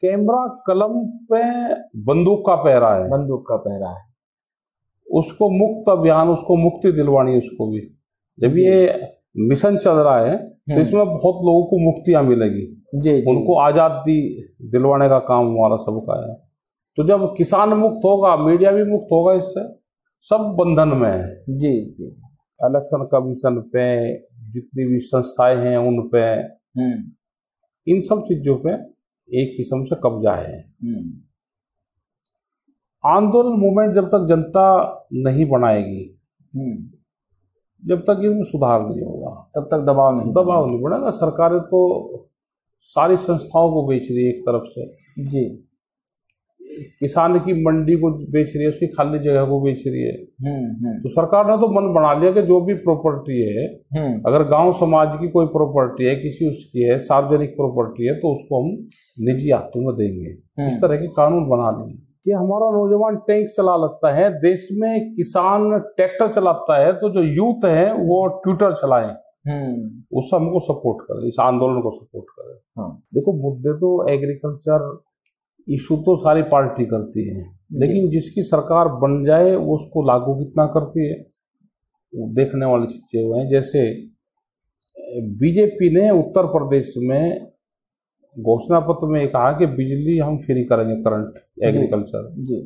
Camera कलम पे बंदूक का पहरा है, बंदूक का पहरा है। उसको मुक्त अभियान, उसको मुक्ति दिलवानी है उसको भी। जब ये मिशन चल रहा है तो इसमें बहुत लोगों को मुक्तियां मिलेगी, उनको आजादी दिलवाने का काम हमारा सबका है। तो जब किसान मुक्त होगा, मीडिया भी मुक्त होगा, इससे सब बंधन में है। जी। इलेक्शन कमीशन पे, जितनी भी संस्थाएं हैं उन पे, इन सब चीजों पे एक किस्म से कब्जा है। आंदोलन मूवमेंट जब तक जनता नहीं बनाएगी, जब तक इसमें सुधार नहीं होगा, तब तक दबाव नहीं बढ़ेगा। सरकारें तो सारी संस्थाओं को बेच रही है एक तरफ से, जी, किसान की मंडी को बेच रही है, उसकी खाली जगह को बेच रही है। तो सरकार ने तो मन बना लिया कि जो भी प्रॉपर्टी है, अगर गांव समाज की कोई प्रॉपर्टी है, किसी उसकी है, सार्वजनिक प्रॉपर्टी है, तो उसको हम निजी हाथों में देंगे। इस तरह के कानून बना लिए कि हमारा नौजवान टैंक चला लगता है, देश में किसान ट्रैक्टर चलाता है, तो जो यूथ है वो ट्विटर चलाए, उससे हमको सपोर्ट करे, इस आंदोलन को सपोर्ट करे। देखो, मुद्दे तो एग्रीकल्चर इशू तो सारी पार्टी करती है, लेकिन जिसकी सरकार बन जाए वो उसको लागू कितना करती है, वो देखने वाली चीजें हैं। जैसे बीजेपी ने उत्तर प्रदेश में घोषणा पत्र में कहा कि बिजली हम फ्री करेंगे, करंट एग्रीकल्चर जी,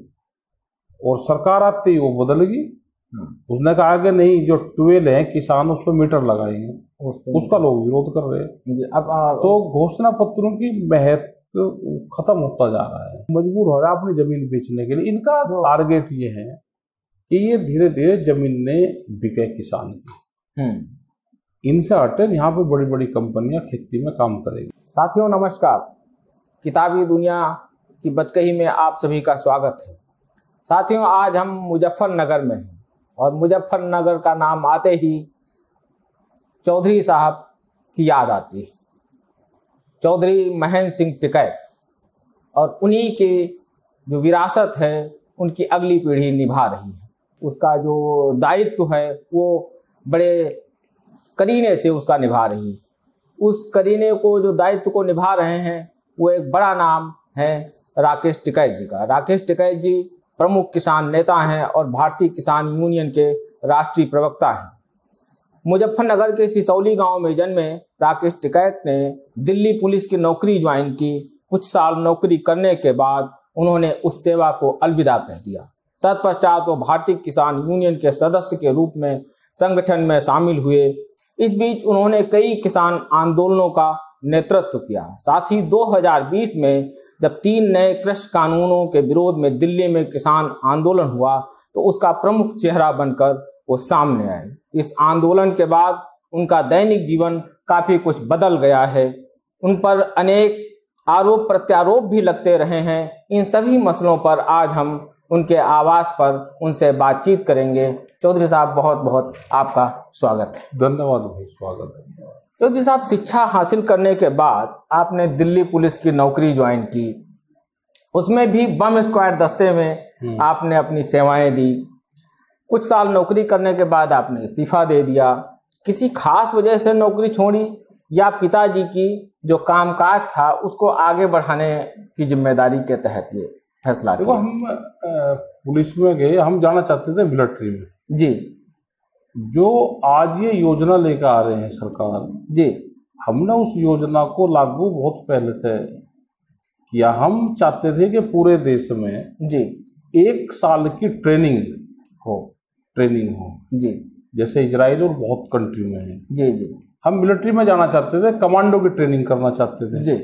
और सरकार आती वो बदलेगी। उसने कहा कि नहीं, जो ट्वेल है किसान उस पर मीटर लगाएंगे, उसका लोग विरोध कर रहे हैं। अब तो घोषणा पत्रों की महत्व खत्म होता जा रहा है, मजबूर हो रहा है अपनी जमीन बेचने के लिए। इनका टारगेट ये है कि ये धीरे धीरे जमीनें बिके किसान की, इनसे हटे, यहाँ पे बड़ी बड़ी कंपनियां खेती में काम करेगी। साथियों नमस्कार, किताबी दुनिया की बतकही में आप सभी का स्वागत है। साथियों, आज हम मुजफ्फरनगर में हैं और मुजफ्फरनगर का नाम आते ही चौधरी साहब की याद आती है, चौधरी महेंद्र सिंह टिकैत, और उन्हीं के जो विरासत है उनकी अगली पीढ़ी निभा रही है। उसका जो दायित्व है वो बड़े करीने से उसका निभा रही है। उस करीने को, जो दायित्व को निभा रहे हैं, वो एक बड़ा नाम है राकेश टिकैत जी का। राकेश टिकैत जी प्रमुख किसान नेता हैं और भारतीय किसान यूनियन के राष्ट्रीय प्रवक्ता हैं। मुजफ्फरनगर के सिसौली गांव में जन्मे राकेश टिकैत ने दिल्ली पुलिस की नौकरी ज्वाइन की। कुछ साल नौकरी करने के बाद उन्होंने उस सेवा को अलविदा कह दिया। तत्पश्चात वो भारतीय किसान यूनियन के सदस्य के रूप में संगठन में शामिल हुए। इस बीच उन्होंने कई किसान आंदोलनों का नेतृत्व किया। साथ ही 2020 में जब 3 नए कृषि कानूनों के विरोध में दिल्ली में किसान आंदोलन हुआ, तो उसका प्रमुख चेहरा बनकर वो सामने आए। इस आंदोलन के बाद उनका दैनिक जीवन काफी कुछ बदल गया है। उन पर अनेक आरोप प्रत्यारोप भी लगते रहे हैं। इन सभी मसलों पर आज हम उनके आवास पर उनसे बातचीत करेंगे। चौधरी साहब, बहुत बहुत आपका स्वागत है। धन्यवाद भाई, स्वागत है। चौधरी साहब, शिक्षा हासिल करने के बाद आपने दिल्ली पुलिस की नौकरी ज्वाइन की, उसमें भी बम स्क्वाड दस्ते में आपने अपनी सेवाएं दी। कुछ साल नौकरी करने के बाद आपने इस्तीफा दे दिया। किसी खास वजह से नौकरी छोड़ी या पिताजी की जो कामकाज था उसको आगे बढ़ाने की जिम्मेदारी के तहत ये फैसला? देखो, हम पुलिस में गए, हम जाना चाहते थे मिलिट्री में जी। जो आज ये योजना लेकर आ रहे हैं सरकार जी, हमने उस योजना को लागू बहुत पहले से किया। हम चाहते थे कि पूरे देश में जी 1 साल की ट्रेनिंग हो जी, जैसे इजराइल और बहुत कंट्री में है। जी जी, हम मिलिट्री में जाना चाहते थे, कमांडो की ट्रेनिंग करना चाहते थे जी।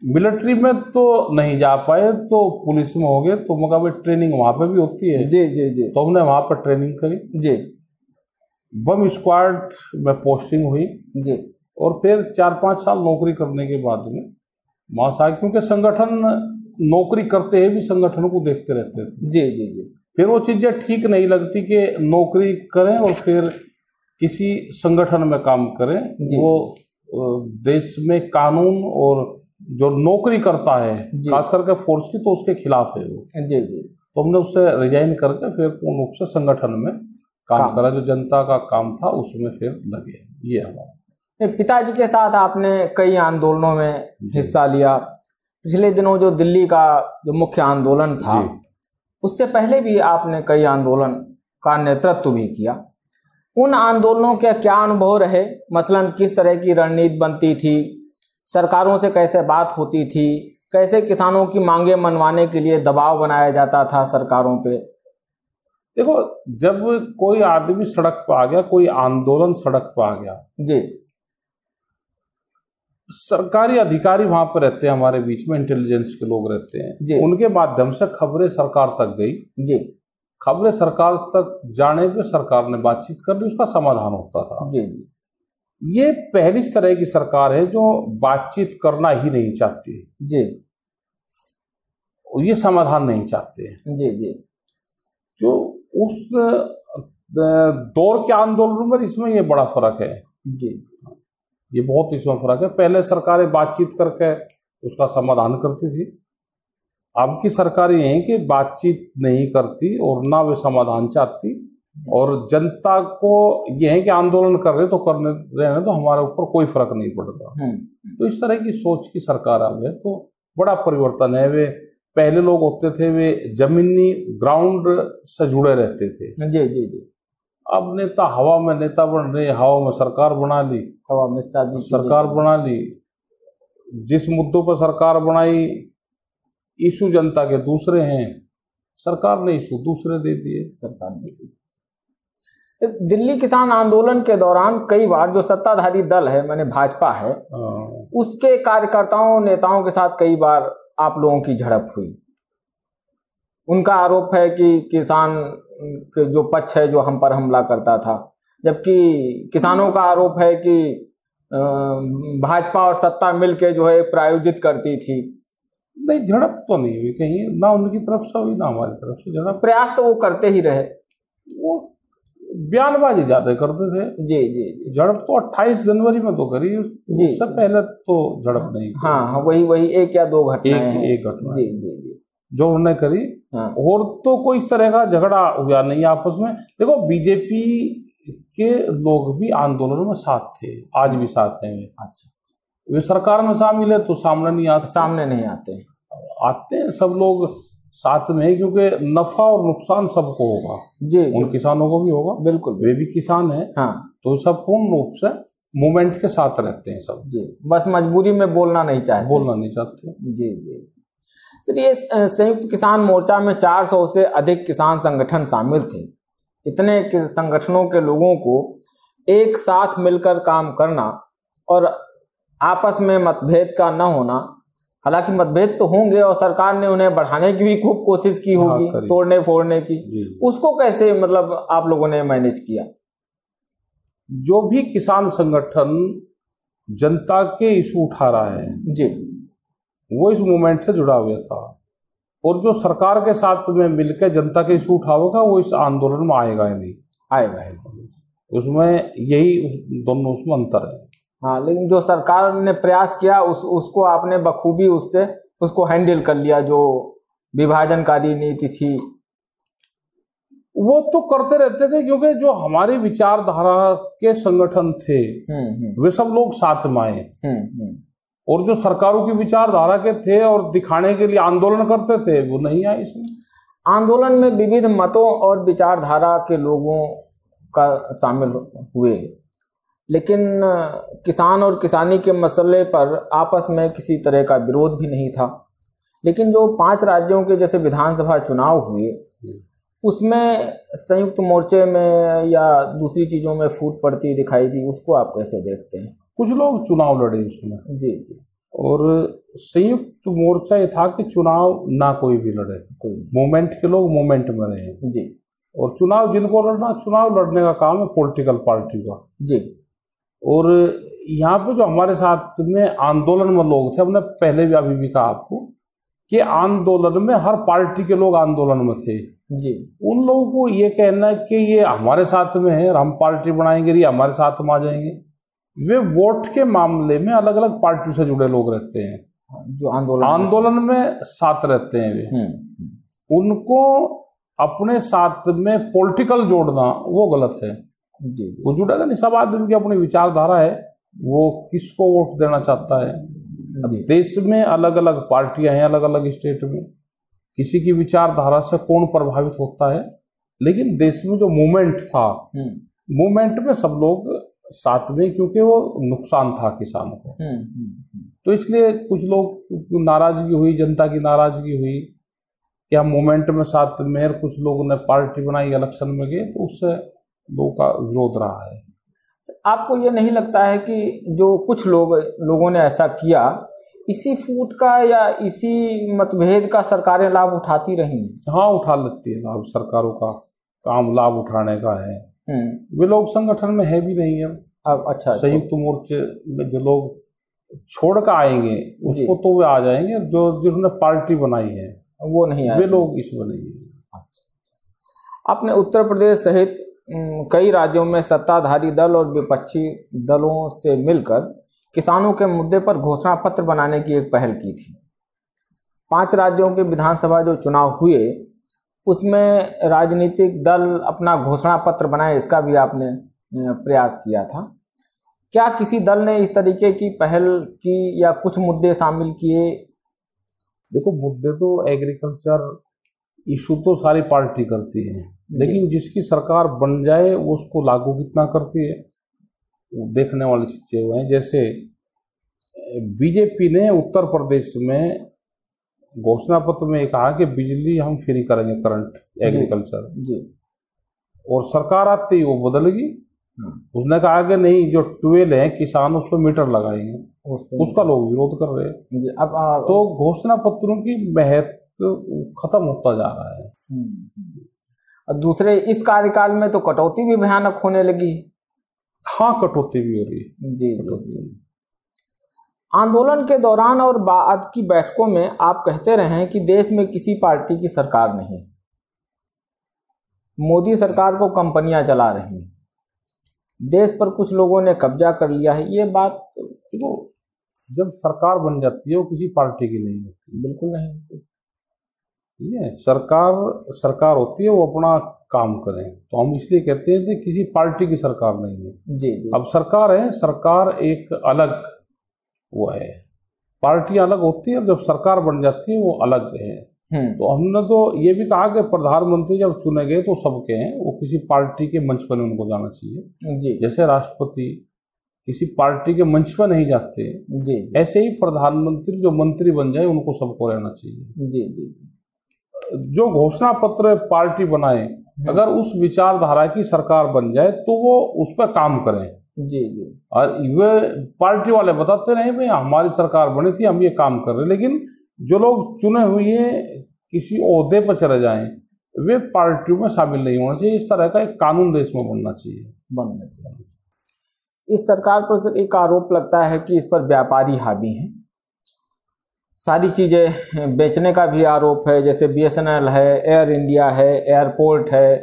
मिलिट्री में तो नहीं जा पाए, तो पुलिस में हो गए। तो मगर भाई ट्रेनिंग वहां पे भी होती है। जी जी जी। तो हमने वहां पर ट्रेनिंग करी जी। बम स्क्वाड में पोस्टिंग हुई जी। और फिर 4-5 साल नौकरी करने के बाद में वहां से, क्योंकि संगठन नौकरी करते हैं भी संगठन को देखते रहते थे। जी जी जी। फिर वो चीजें ठीक नहीं लगती कि नौकरी करें और फिर किसी संगठन में काम करें। वो देश में कानून और जो नौकरी करता है खास करके फोर्स की, तो उसके खिलाफ है वो। जी जी। तो हमने उससे रिजाइन करके फिर पूर्ण रूप से संगठन में काम करा, जो जनता का काम था उसमें फिर लगे। ये हमारा। पिताजी के साथ आपने कई आंदोलनों में हिस्सा लिया। पिछले दिनों जो दिल्ली का जो मुख्य आंदोलन था, उससे पहले भी आपने कई आंदोलन का नेतृत्व भी किया। उन आंदोलनों के क्या अनुभव रहे? मसलन किस तरह की रणनीति बनती थी, सरकारों से कैसे बात होती थी, कैसे किसानों की मांगे मनवाने के लिए दबाव बनाया जाता था सरकारों पे? देखो, जब कोई आदमी सड़क पर आ गया, कोई आंदोलन सड़क पर आ गया जी, सरकारी अधिकारी वहां पर रहते हैं, हमारे बीच में इंटेलिजेंस के लोग रहते हैं जी, उनके माध्यम से खबरें सरकार तक गई जी, खबरें सरकार तक जाने पे सरकार ने बातचीत कर ली, उसका समाधान होता था। जी, जी, ये पहली तरह की सरकार है जो बातचीत करना ही नहीं चाहती जी, ये समाधान नहीं चाहते। जी, जी, जो उस दौर के आंदोलन में इसमें ये बड़ा फर्क है जी, ये बहुत इसमें फर्क है। पहले सरकारें बातचीत करके उसका समाधान करती थी, अब की सरकारें ये हैं कि बातचीत नहीं करती और ना वे समाधान चाहती, और जनता को ये है कि आंदोलन कर रहे तो करने रहे, तो हमारे ऊपर कोई फर्क नहीं पड़ता। तो इस तरह की सोच की सरकार आ गई तो बड़ा परिवर्तन है। वे पहले लोग होते थे वे जमीनी ग्राउंड से जुड़े रहते थे। जी, जी, जी, अब नेता हवा में नेता बन रहे, हवा में सरकार बना ली, हवा में शादी सरकार बना ली। जिस मुद्दों पर सरकार बनाई इशू जनता के दूसरे हैं, सरकार ने इशू दूसरे दे दिए। सरकार ने दिल्ली किसान आंदोलन के दौरान कई बार जो सत्ताधारी दल है, माने भाजपा है, उसके कार्यकर्ताओं नेताओं के साथ कई बार आप लोगों की झड़प हुई। उनका आरोप है कि किसान के जो पक्ष है जो हम पर हमला करता था, जबकि किसानों का आरोप है कि भाजपा और सत्ता मिलके जो है प्रायोजित करती थी। नहीं, झड़प तो नहीं हुई कहीं, ना उनकी तरफ से हुई ना हमारी तरफ से झड़प। प्रयास तो वो करते ही रहे, वो बयानबाजी ज्यादा करते थे। जी, जी, झड़प तो 28 जनवरी में तो करी, उससे पहले तो झड़प नहीं। हाँ, वही एक या दो घटनाएं एक घटना जी, जी, जी, जो उन्होंने करी। हाँ। और तो कोई इस तरह का झगड़ा हुआ नहीं आपस में। देखो, बीजेपी के लोग भी आंदोलन में साथ थे, आज भी साथ हैं। अच्छा, वे सरकार में शामिल है तो सामने नहीं आते, आते हैं सब लोग साथ में है, क्योंकि नफा और नुकसान सबको होगा जी, उन किसानों को भी होगा, बिल्कुल, वे भी किसान हैं। हाँ, तो सब पूर्ण रूप से मूवमेंट के साथ रहते हैं सब जी, बस मजबूरी में बोलना नहीं चाहते जी, जी। सर, ये संयुक्त किसान मोर्चा में 400 से अधिक किसान संगठन शामिल थे। इतने संगठनों के लोगों को एक साथ मिलकर काम करना और आपस में मतभेद का न होना, हालांकि मतभेद तो होंगे और सरकार ने उन्हें बढ़ाने की भी खूब कोशिश की होगी, तोड़ने फोड़ने की, उसको कैसे मतलब आप लोगों ने मैनेज किया? जो भी किसान संगठन जनता के इशू उठा रहा है जी, वो इस मूवमेंट से जुड़ा हुआ था, और जो सरकार के साथ में मिलकर जनता के इशू उठावेगा वो इस आंदोलन में आएगा ही नहीं, उसमें यही दोनों उसमें अंतर है। हाँ, लेकिन जो सरकार ने प्रयास किया उसको आपने बखूबी उसको हैंडल कर लिया। जो विभाजनकारी नीति थी वो तो करते रहते थे, क्योंकि जो हमारी विचारधारा के संगठन थे वे सब लोग साथ में आए, और जो सरकारों की विचारधारा के थे और दिखाने के लिए आंदोलन करते थे वो नहीं आए इसमें। आंदोलन में विविध मतों और विचारधारा के लोगों का शामिल हुए, लेकिन किसान और किसानी के मसले पर आपस में किसी तरह का विरोध भी नहीं था। लेकिन जो 5 राज्यों के जैसे विधानसभा चुनाव हुए उसमें संयुक्त मोर्चे में या दूसरी चीजों में फूट पड़ती दिखाई दी, उसको आप कैसे देखते हैं? कुछ लोग चुनाव लड़े उसमें जी, और संयुक्त मोर्चा ये था कि चुनाव ना कोई भी लड़े, मूवमेंट के लोग मूवमेंट में रहे जी, और चुनाव जिनको लड़ना, चुनाव लड़ने का काम है पॉलिटिकल पार्टी का जी। और यहाँ पे जो हमारे साथ में आंदोलन में लोग थे, हमने पहले भी अभी भी कहा आपको कि आंदोलन में हर पार्टी के लोग आंदोलन में थे जी। उन लोगों को ये कहना है कि ये हमारे साथ में है और हम पार्टी बनाएंगे, ये हमारे साथ में आ जाएंगे, वे वोट के मामले में अलग अलग पार्टी से जुड़े लोग रहते हैं, जो आंदोलन में साथ रहते हैं वे, उनको अपने साथ में पॉलिटिकल जोड़ना वो गलत है जी। वो जुड़ेगा नहीं। सब आदमी की अपनी विचारधारा है, वो किसको वोट देना चाहता है देश में अलग अलग पार्टियां हैं, अलग अलग स्टेट में, किसी की विचारधारा से कौन प्रभावित होता है, लेकिन देश में जो मूवमेंट था, मूवमेंट में सब लोग साथ में, क्योंकि वो नुकसान था किसानों को। तो इसलिए कुछ लोग नाराजगी हुई, जनता की नाराजगी हुई कि हम मूवमेंट में साथ में, कुछ लोगों ने पार्टी बनाई, इलेक्शन में गए, तो उससे लोगों का विरोध रहा है। आपको ये नहीं लगता है कि जो कुछ लोगों ने ऐसा किया, इसी फूट का या इसी मतभेद का सरकारें लाभ उठाती रही? हाँ, उठा लेती है लाभ, सरकारों का काम लाभ उठाने का है। वे लोग संगठन में है भी नहीं है अब। अच्छा, संयुक्त मोर्चे में जो लोग छोड़ कर आएंगे उसको तो वे आ जाएंगे, जो जिन्होंने पार्टी बनाई है वो नहीं आए, वे लोग इसमें नहीं है। अच्छा, आपने उत्तर प्रदेश सहित कई राज्यों में सत्ताधारी दल और विपक्षी दलों से मिलकर किसानों के मुद्दे पर घोषणा पत्र बनाने की एक पहल की थी। 5 राज्यों के विधानसभा जो चुनाव हुए उसमें राजनीतिक दल अपना घोषणा पत्र बनाए, इसका भी आपने प्रयास किया था। क्या किसी दल ने इस तरीके की पहल की या कुछ मुद्दे शामिल किए? देखो, मुद्दे तो एग्रीकल्चर इशू तो सारी पार्टी करती है, लेकिन जिसकी सरकार बन जाए वो उसको लागू कितना करती है वो देखने वाली चीजें हैं। जैसे बीजेपी ने उत्तर प्रदेश में घोषणा पत्र में कहा कि बिजली हम फ्री करेंगे, करंट एग्रीकल्चर जी। और सरकार आती ही वो बदल गई, उसने कहा कि नहीं, जो ट्यूबवेल है किसान उस पर मीटर लगाएंगे, उसका लोग विरोध कर रहे हैं। अब तो घोषणा पत्रों की महत्व खत्म होता जा रहा है। और दूसरे, इस कार्यकाल में तो कटौती भी भयानक होने लगी। हाँ, कटौती भी हो रही है जी। आंदोलन के दौरान और बाद की बैठकों में आप कहते रहे हैं कि देश में किसी पार्टी की सरकार नहीं, मोदी सरकार को कंपनियां चला रही हैं, देश पर कुछ लोगों ने कब्जा कर लिया है। ये बात देखो, जब सरकार बन जाती है वो किसी पार्टी की नहीं होती, बिल्कुल नहीं होती। ये सरकार होती है, वो अपना काम करें, तो हम इसलिए कहते हैं कि किसी पार्टी की सरकार नहीं है जी। अब सरकार है, सरकार एक अलग वो है, पार्टी अलग होती है, और जब सरकार बन जाती है वो अलग है। तो हमने तो ये भी कहा कि प्रधानमंत्री जब चुने गए तो सबके हैं, वो किसी पार्टी के मंच पर उनको जाना चाहिए जी। जैसे राष्ट्रपति किसी पार्टी के मंच पर नहीं जाते जी, ऐसे ही प्रधानमंत्री जो मंत्री बन जाए उनको सबको रहना चाहिए जी जी। जो घोषणा पत्र पार्टी बनाए, अगर उस विचारधारा की सरकार बन जाए तो वो उस पर काम करें जी जी। और वे पार्टी वाले बताते रहे भाई हमारी सरकार बनी थी, हम ये काम कर रहे, लेकिन जो लोग चुने हुए किसी ओहदे पर चले जाएं वे पार्टियों में शामिल नहीं होना चाहिए। इस तरह का एक कानून देश में बनना चाहिए। इस सरकार पर एक आरोप लगता है कि इस पर व्यापारी हावी हैं, सारी चीजें बेचने का भी आरोप है, जैसे BSNL है, एयर इंडिया है, एयरपोर्ट है,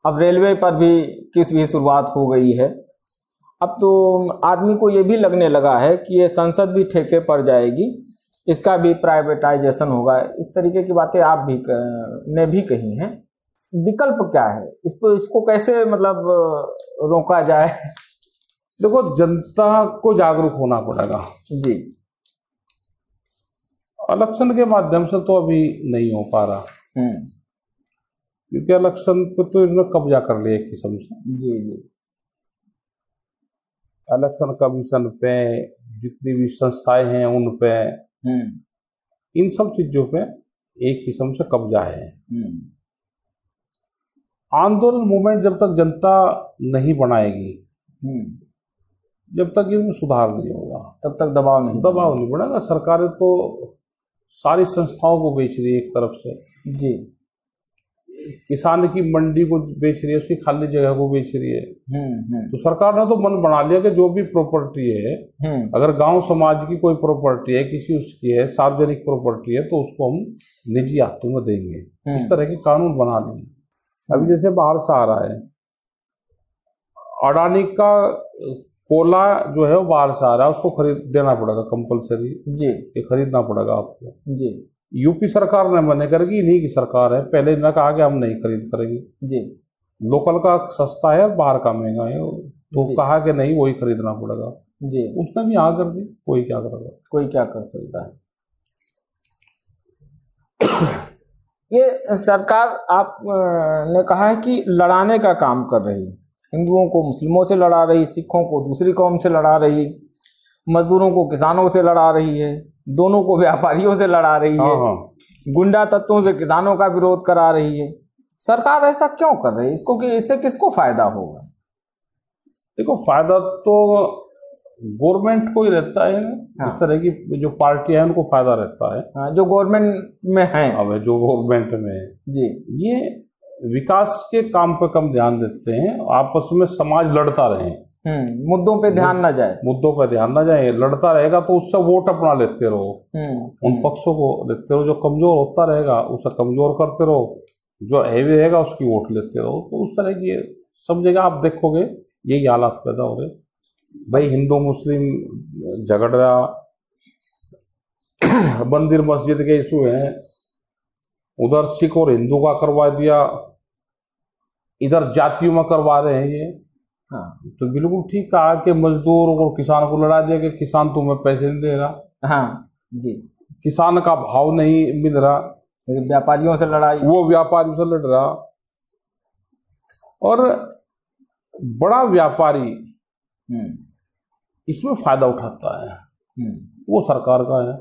अब रेलवे पर भी की शुरुआत हो गई है। अब तो आदमी को ये भी लगने लगा है कि ये संसद भी ठेके पर जाएगी, इसका भी प्राइवेटाइजेशन होगा। इस तरीके की बातें आप भी ने भी कही हैं। विकल्प क्या है इसको कैसे मतलब रोका जाए? देखो, जनता को जागरूक होना पड़ेगा जी। इलेक्शन के माध्यम से तो अभी नहीं हो पा रहा, क्योंकि इलेक्शन पे तो इन्होंने कब्जा कर लिया एक किस्म से जी जी। इलेक्शन कमीशन पे, जितनी भी संस्थाएं हैं उन पे, इन सब चीजों पे एक किस्म से कब्जा है। आंदोलन मूवमेंट जब तक जनता नहीं बनाएगी, जब तक ये सुधार नहीं होगा, तब तक दबाव नहीं बढ़ेगा। सरकारें तो सारी संस्थाओं को बेच रही है एक तरफ से जी, किसान की मंडी को बेच रही है, उसकी खाली जगह को बेच रही है। तो सरकार ने तो मन बना लिया कि जो भी प्रॉपर्टी है, अगर गांव समाज की कोई प्रॉपर्टी है, किसी उसकी है, सार्वजनिक प्रॉपर्टी है, तो उसको हम निजी हाथों में देंगे। इस तरह के कानून बना लिए। अभी जैसे बाहर से आ रहा है, अडानी का कोला जो है वो बाहर से आ रहा है, उसको खरीद देना पड़ेगा कंपलसरी जी, ये खरीदना पड़ेगा आपको जी। यूपी सरकार ने मना करेगी, इन्हीं की सरकार है, पहले इन्होंने कहा कि हम नहीं खरीद करेंगे जी, लोकल का सस्ता है और बाहर का महंगा है, तो कहा कि नहीं वही खरीदना पड़ेगा। जी, उसने भी हाँ कर दी, कोई क्या करेगा, कोई क्या कर सकता है। ये सरकार आप ने कहा है कि लड़ाने का काम कर रही है, हिंदुओं को मुस्लिमों से लड़ा रही, सिखों को दूसरी कौम से लड़ा रही, मजदूरों को किसानों से लड़ा रही है, दोनों को व्यापारियों से लड़ा रही है, गुंडा तत्वों से किसानों का विरोध करा रही है। सरकार ऐसा क्यों कर रही है? इसको कि इससे किसको फायदा होगा? देखो, फायदा तो गवर्नमेंट को ही रहता है ना। इस तरह की जो पार्टियां हैं उनको फायदा रहता है। जो गवर्नमेंट में है, अब जो गवर्नमेंट में है जी, ये विकास के काम पे कम ध्यान देते हैं, आपस में समाज लड़ता रहे, मुद्दों पे ध्यान ना जाए, मुद्दों पे ध्यान ना जाए। लड़ता रहेगा तो उससे वोट अपना लेते रहो, उन पक्षों को लेते रहो। जो कमजोर होता रहेगा उसे कमजोर करते रहो, जो हैवी रहेगा उसकी वोट लेते रहो। तो उस तरह की सब जगह आप देखोगे यही हालात पैदा हो रहे। भाई हिंदू मुस्लिम झगड़ रहा, मंदिर मस्जिद के इशू हैं, उधर सिख और हिंदू का करवा दिया, इधर जातियों में करवा रहे हैं ये। हाँ, तो बिल्कुल ठीक कहा कि मजदूर और किसान को लड़ा दिया कि किसान तुम्हें पैसे नहीं दे रहा। हाँ जी, किसान का भाव नहीं मिल रहा, व्यापारियों से लड़ाई, वो व्यापारियों से लड़ रहा। और बड़ा व्यापारी इसमें फायदा उठाता है, वो सरकार का है,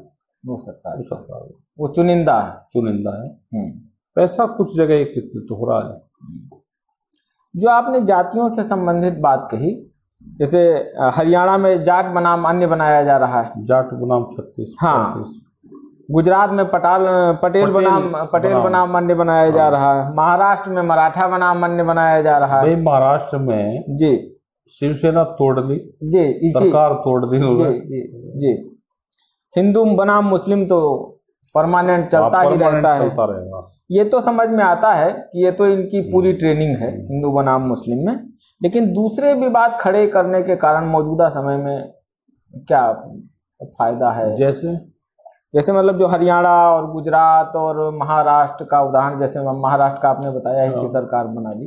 वो सरकार वो चुनिंदा है। पैसा कुछ जगह एकत्रित हो रहा है। जो आपने जातियों से संबंधित बात कही, जैसे हरियाणा में जाट बनाम अन्य बनाया जा रहा है, जाट बनाम 36। हाँ, गुजरात में पटेल बनाम अन्य बनाया जा रहा है, महाराष्ट्र में मराठा बनाम अन्य बनाया जा रहा है। भाई महाराष्ट्र में जी शिवसेना तोड़ दी जी, सरकार तोड़ दी जी। हिंदू बनाम मुस्लिम तो परमानेंट चलता ही रहता है, चलता रहेगा। ये तो समझ में आता है कि ये तो इनकी पूरी ट्रेनिंग है हिंदू बनाम मुस्लिम में। लेकिन दूसरे विवाद खड़े करने के कारण मौजूदा समय में क्या फायदा है? जैसे मतलब जो हरियाणा और गुजरात और महाराष्ट्र का उदाहरण, जैसे महाराष्ट्र का आपने बताया है कि सरकार बना दी,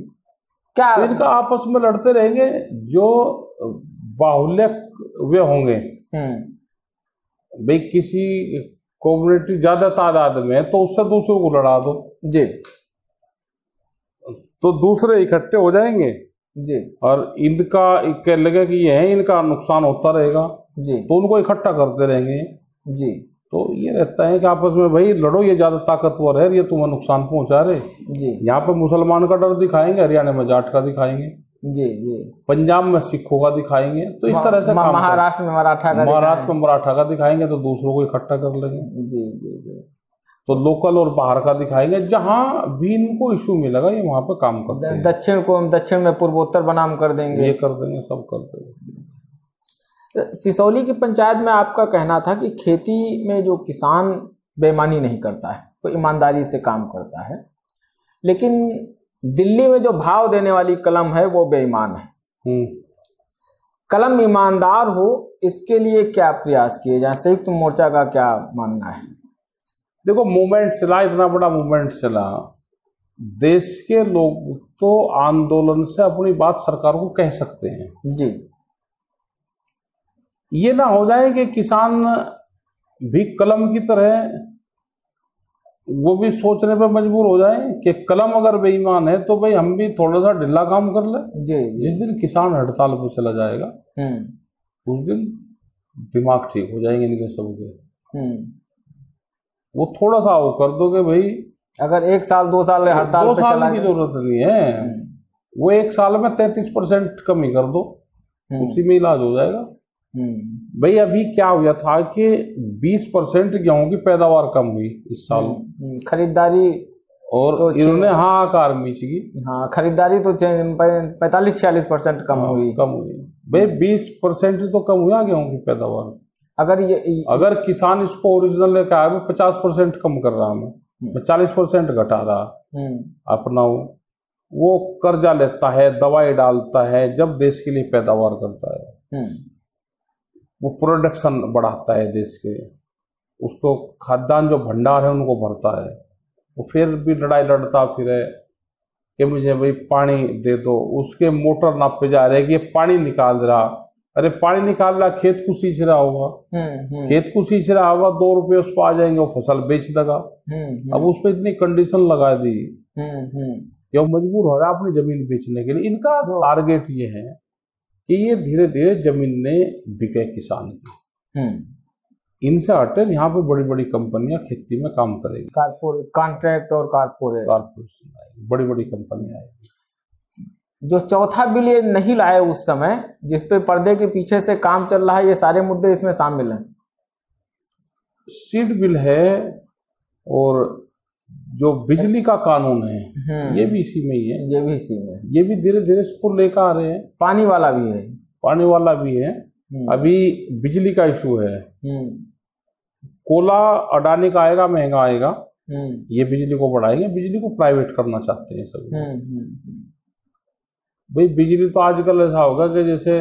क्या इनका आपस में लड़ते रहेंगे? जो बाहुल्य वे होंगे, भाई किसी कम्युनिटी ज्यादा तादाद में तो उससे दूसरों को लड़ा दो जी, तो दूसरे इकट्ठे हो जाएंगे जी, और इनका कह लगे कि ये है, इनका नुकसान होता रहेगा जी, तो उनको इकट्ठा करते रहेंगे जी। तो ये रहता है कि आपस में भाई लड़ो, ये ज्यादा ताकतवर है, ये तुम्हें नुकसान पहुंचा रहे जी। यहाँ पे मुसलमान का डर दिखाएंगे, हरियाणा में जाट का दिखाएंगे जी, जी, पंजाब में सिखों का दिखाएंगे, तो इस तरह से महाराष्ट्र में मराठा का दिखाएंगे तो दूसरों को इकट्ठा कर लेंगे जी, जी, जी। तो लोकल और बाहर का दिखाएंगे, जहां भी इनको इशू मिलेगा ये वहां पे काम करते हैं। दक्षिण में पूर्वोत्तर बनाम कर देंगे, ये कर देंगे, सब कर देंगे। सिसौली की पंचायत में आपका कहना था कि खेती में जो किसान बेईमानी नहीं करता है, वो ईमानदारी से काम करता है, लेकिन दिल्ली में जो भाव देने वाली कलम है वो बेईमान है। कलम ईमानदार हो, इसके लिए क्या प्रयास किए जाए? संयुक्त मोर्चा का क्या मानना है? देखो, मूवमेंट चला, इतना बड़ा मूवमेंट चला, देश के लोग तो आंदोलन से अपनी बात सरकार को कह सकते हैं जी। ये ना हो जाए कि किसान भी कलम की तरह वो भी सोचने पर मजबूर हो जाए कि कलम अगर बेईमान है तो भाई हम भी थोड़ा सा ढीला काम कर ले। जी। जिस दिन किसान हड़ताल पर चला जाएगा उस दिन दिमाग ठीक हो जाएंगे इनके सबके। वो थोड़ा सा वो कर दो कि भाई अगर 1 साल 2 साल हड़ताल पे चला की जरूरत नहीं है, वो 1 साल में 33% कमी कर दो, उसी में इलाज हो जाएगा। भाई अभी क्या हुआ था कि 20% गेहूं की पैदावार कम हुई इस साल, खरीदारी, और तो इन्होंने हाहाकार मची की। हाँ, खरीदारी तो 45-46% कम हुई। भाई 20% तो कम हुआ गेहूं की पैदावार। अगर किसान इसको ओरिजिनल लेकर आया, 50% कम कर रहा, मैं 40% घटा रहा अपना, वो कर्जा लेता है, दवाई डालता है, जब देश के लिए पैदावार करता है, वो प्रोडक्शन बढ़ाता है देश के, उसको खाद्यान्न जो भंडार है उनको भरता है, वो फिर भी लड़ाई लड़ता फिर है कि मुझे भाई पानी दे दो, उसके मोटर नापे जा रहे कि ये पानी निकाल रहा, अरे पानी निकाल रहा, खेत को सींच रहा होगा, खेत को सींच रहा होगा, 2 रुपये उस पर आ जाएंगे, वो फसल बेच देगा। अब उस पर इतनी कंडीशन लगा दी कि वो मजबूर हो रहा है अपनी जमीन बेचने के लिए। इनका टारगेट ये है कि ये धीरे धीरे जमीन ने बिके किसान की, इनसे हटे यहाँ पे बड़ी बड़ी कंपनियां खेती में काम करेगी, कारपोरेट कॉन्ट्रैक्ट और कारपोरेशन बड़ी बड़ी कंपनियां आएगी। जो चौथा बिल ये नहीं लाए उस समय, जिसपे पर्दे के पीछे से काम चल रहा है, ये सारे मुद्दे इसमें शामिल हैं। सीड बिल है और जो बिजली का कानून है ये भी इसी में ही है, ये भी इसी में, ये भी धीरे धीरे इसको लेकर आ रहे हैं। पानी वाला भी है, पानी वाला भी है। अभी बिजली का इशू है, कोला अडानी का आएगा, महंगा आएगा, ये बिजली को बढ़ाएंगे, बिजली को प्राइवेट करना चाहते हैं सभी। भाई बिजली तो आजकल ऐसा होगा कि जैसे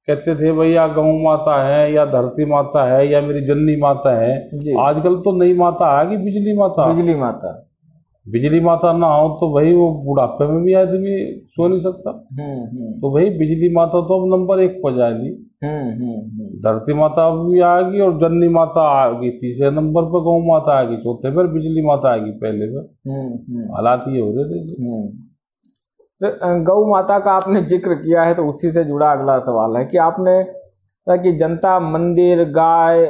कहते थे भैया गऊ माता है या धरती माता है या मेरी जननी माता है, आजकल तो नई माता आ गई, बिजली माता। बिजली माता, बिजली माता ना हो तो भाई वो बुढ़ापे में भी आदमी सो नहीं सकता। तो भाई बिजली माता तो अब नंबर 1 पर जाएगी। धरती माता भी आएगी और जननी माता आएगी तीसरे नंबर पर, गौ माता आएगी चौथे पर, बिजली माता आएगी पहले पर। हालात ये हो रहे थे। गौ माता का आपने जिक्र किया है तो उसी से जुड़ा अगला सवाल है कि आपने कहा कि जनता मंदिर, गाय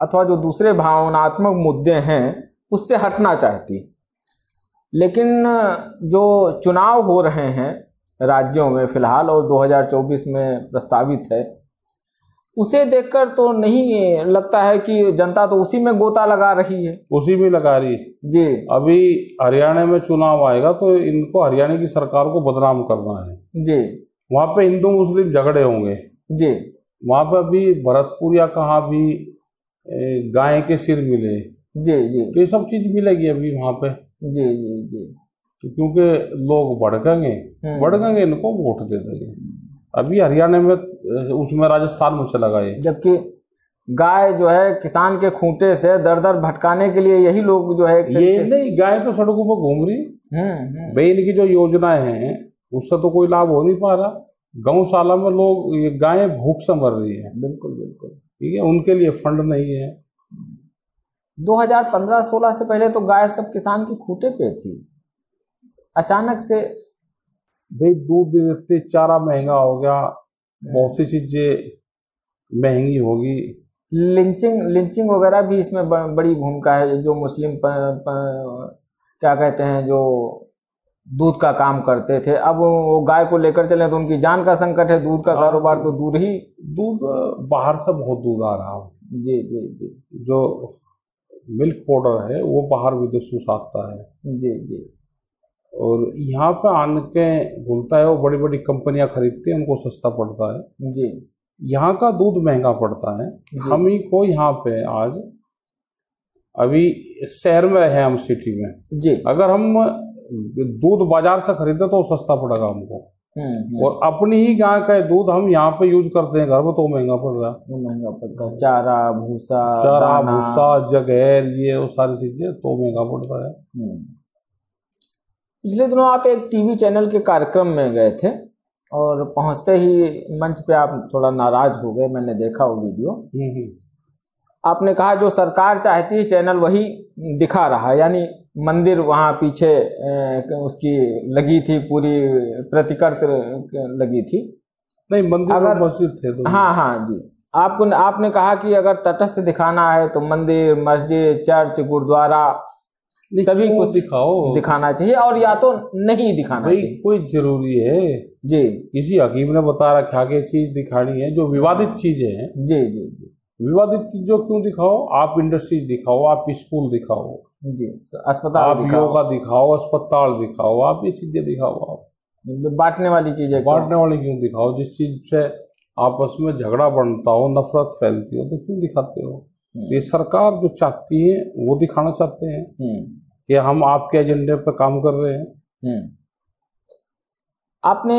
अथवा जो दूसरे भावनात्मक मुद्दे हैं उससे हटना चाहती, लेकिन जो चुनाव हो रहे हैं राज्यों में फिलहाल और 2024 में प्रस्तावित है, उसे देखकर तो नहीं लगता है कि जनता तो उसी में गोता लगा रही है। उसी में लगा रही है जी। अभी हरियाणा में चुनाव आएगा तो इनको हरियाणा की सरकार को बदनाम करना है जी। वहां पे हिंदू मुस्लिम झगड़े होंगे जी। वहां पे अभी भरतपुर या कहाँ भी गाय के सिर मिले जी जी, तो ये सब चीज मिलेगी अभी वहां पे जी जी जी। तो क्योंकि लोग भड़केंगे इनको वोट दे देंगे। अभी हरियाणा में, उसमें राजस्थान में चला गया, जबकि गाय जो है किसान के खूंटे से दर दर भटकाने के लिए यही लोग जो है, ये नहीं, गाय तो सड़कों पर घूम रही। भाई इनकी जो योजनाएं हैं उससे तो कोई लाभ हो नहीं पा रहा। गौशाला में लोग, ये गायें भूख से मर रही है। बिल्कुल बिल्कुल, ठीक है, उनके लिए फंड नहीं है। 2015-16 से पहले तो गाय सब किसान की खूंटे पे थी, अचानक से भाई दूध देते, चारा महंगा हो गया, बहुत सी चीजें महंगी होगी। लिंचिंग वगैरह भी इसमें बड़ी भूमिका है। जो मुस्लिम क्या कहते हैं, जो दूध का काम करते थे, अब वो गाय को लेकर चले तो उनकी जान का संकट है। दूध का कारोबार तो दूध बाहर से बहुत दूध आ रहा है। जी जी जी। जो मिल्क पाउडर है वो बाहर विदेशों से आता है। जी जी। और यहाँ पे आने के घुलता है, वो बड़ी बड़ी कंपनियां खरीदती हैं, उनको सस्ता पड़ता है जी। यहाँ का दूध महंगा पड़ता है। हम ही को यहाँ पे आज अभी शहर में है, हम सिटी में जी, अगर हम दूध बाजार से खरीदे तो सस्ता पड़ेगा हमको। और अपनी ही गाय का दूध हम यहाँ पे यूज करते हैं घर में तो महंगा पड़ रहा है। महंगा पड़ता है, चारा भूसा जगह, ये वो सारी चीजें तो महंगा पड़ता है। पिछले दिनों आप एक टीवी चैनल के कार्यक्रम में गए थे और पहुंचते ही मंच पे आप थोड़ा नाराज हो गए, मैंने देखा वो वीडियो। आपने कहा जो सरकार चाहती है चैनल वही दिखा रहा है, यानी मंदिर वहाँ पीछे उसकी लगी थी, पूरी प्रतिकृति लगी थी। नहीं, मंदिर अगर मस्जिद थे तो। हाँ जी। आपने कहा कि अगर तटस्थ दिखाना है तो मंदिर, मस्जिद, चर्च, गुरुद्वारा सभी कुछ दिखाना चाहिए, और या तो नहीं दिखाना चाहिए। कोई जरूरी है जी, किसी हकीम ने बता रखा कि चीज दिखानी है जो विवादित चीजें हैं। जी जी जी। विवादित चीजों क्यों दिखाओ? आप इंडस्ट्री दिखाओ, आप स्कूल दिखाओ जी, अस्पताल आप योगा दिखाओ, अस्पताल दिखाओ, आप ये चीजें दिखाओ। आप बांटने वाली चीजें क्यों दिखाओ? जिस चीज से आपस में झगड़ा बनता हो, नफरत फैलती हो, तो क्यों दिखाते हो? ये सरकार जो चाहती है वो दिखाना चाहते हैं कि हम आपके एजेंडे पर काम कर रहे हैं। आपने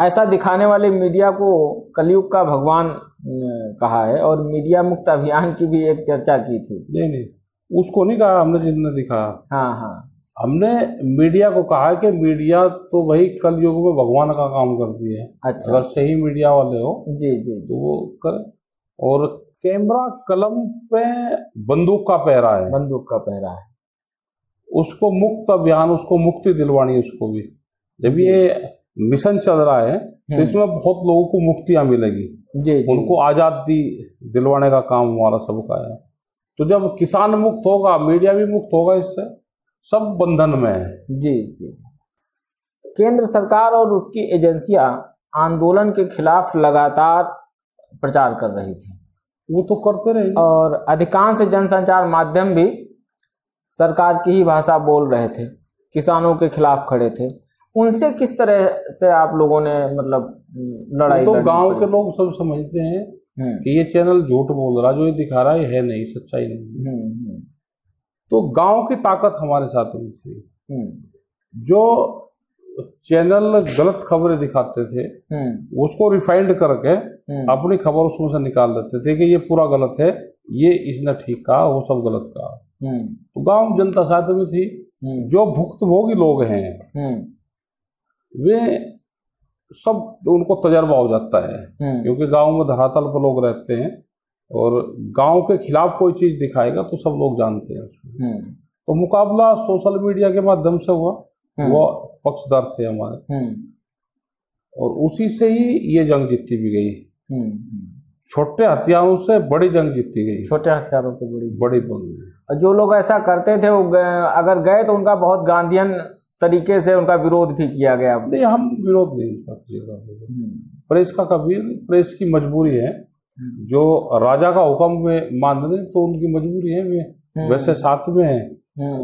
ऐसा दिखाने वाले मीडिया को कलयुग का भगवान कहा है और मीडिया मुक्त अभियान की भी एक चर्चा की थी। नहीं, उसको नहीं कहा हमने, जिसने दिखाया। हाँ, हमने मीडिया को कहा है कि मीडिया तो वही कल युग में भगवान का काम करती है। अच्छा। अगर सही मीडिया वाले हो जी जी तो वो करें। और कैमरा कलम पे बंदूक का पहरा है, बंदूक का पहरा है, उसको मुक्त अभियान, उसको मुक्ति दिलवानी है उसको भी। जब ये मिशन चल रहा है तो इसमें बहुत लोगों को मुक्तियां मिलेगी, जी जी। उनको आजादी दिलवाने का काम हमारा सबका है। तो जब किसान मुक्त होगा, मीडिया भी मुक्त होगा, इससे सब बंधन में है। जी जी। केंद्र सरकार और उसकी एजेंसियां आंदोलन के खिलाफ लगातार प्रचार कर रही थी, वो तो करते रहे, और अधिकांश जनसंचार माध्यम भी सरकार की ही भाषा बोल रहे थे, किसानों के खिलाफ खड़े थे। उनसे किस तरह से आप लोगों ने मतलब लड़ाई? तो गांव के लोग सब समझते हैं कि ये चैनल झूठ बोल रहा, जो ये दिखा रहा है नहीं, सच्चाई नहीं। तो गांव की ताकत हमारे साथ में थी। जो चैनल गलत खबरें दिखाते थे उसको रिफाइंड करके अपनी खबर उसमें से निकाल देते थे कि ये पूरा गलत है, ये इसने ठीक कहा, वो सब गलत कहा। तो गांव जनता साथ में थी। जो भुक्तभोगी लोग हैं वे सब, उनको तजर्बा हो जाता है, क्योंकि गांव में धरातल पर लोग रहते हैं और गांव के खिलाफ कोई चीज दिखाएगा तो सब लोग जानते हैं उसमें। तो मुकाबला सोशल मीडिया के माध्यम से हुआ, वो पक्षधर थे हमारे, और उसी से ही ये जंग जीती भी गई। छोटे हथियारों से बड़ी जंग जीती गई, छोटे हथियारों से बड़ी बड़ी। जो लोग ऐसा करते थे वो अगर गए तो उनका बहुत गांधीयन तरीके से उनका विरोध भी किया गया। नहीं, हम विरोध नहीं करते। प्रेस का कभी, प्रेस की मजबूरी है, जो राजा का हुक्म में मान रहे तो उनकी मजबूरी है, वे वैसे साथ में है,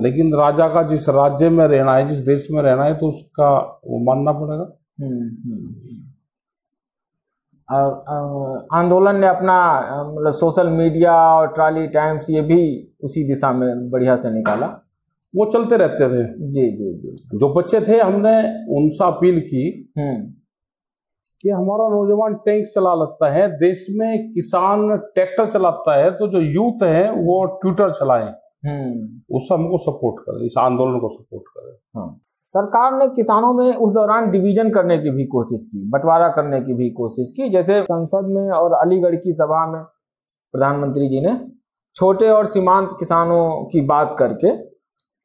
लेकिन राजा का जिस राज्य में रहना है, जिस देश में रहना है, तो उसका वो मानना पड़ेगा। और आंदोलन ने अपना मतलब सोशल मीडिया और ट्राली टाइम्स ये भी उसी दिशा में बढ़िया से निकाला, वो चलते रहते थे। जी जी जी। जो बच्चे थे हमने उनसे अपील की कि हमारा नौजवान टैंक चला लगता है, देश में किसान ट्रैक्टर चलाता है, तो जो यूथ है वो ट्विटर चलाए, उससे हमको सपोर्ट करें, इस आंदोलन को सपोर्ट करें। सरकार ने किसानों में उस दौरान डिवीजन करने की भी कोशिश की, बंटवारा करने की भी कोशिश की। जैसे संसद में और अलीगढ़ की सभा में प्रधानमंत्री जी ने छोटे और सीमांत किसानों की बात करके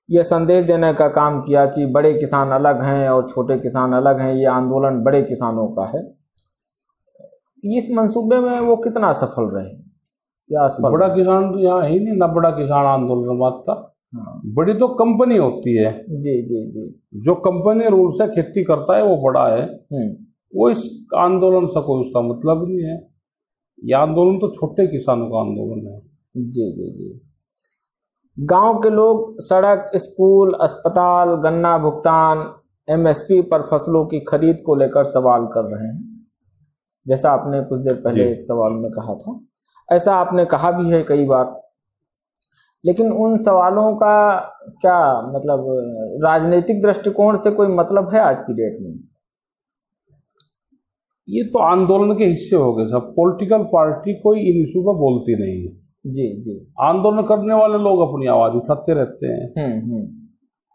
यह संदेश देने का काम किया कि बड़े किसान अलग हैं और छोटे किसान अलग हैं, ये आंदोलन बड़े किसानों का है। इस मंसूबे में वो कितना सफल रहे? या बड़ा किसान तो यहाँ ही नहीं ना, बड़ा किसान आंदोलन मानता। बड़ी तो कंपनी होती है, जी जी जी, जो कंपनी रूल से खेती करता है वो बड़ा है, वो इस आंदोलन से कोई उसका मतलब नहीं है। यह आंदोलन तो छोटे किसानों का आंदोलन है। जी जी जी। गांव के लोग सड़क, स्कूल, अस्पताल, गन्ना भुगतान, एमएसपी पर फसलों की खरीद को लेकर सवाल कर रहे हैं, जैसा आपने कुछ देर पहले एक सवाल में कहा था। ऐसा आपने कहा भी है कई बार, लेकिन उन सवालों का क्या मतलब राजनीतिक दृष्टिकोण से कोई मतलब है आज की डेट में? ये तो आंदोलन के हिस्से हो गए सब। पॉलिटिकल पार्टी कोई इन इशू पर बोलती नहीं है। जी जी। आंदोलन करने वाले लोग अपनी आवाज उठाते रहते हैं।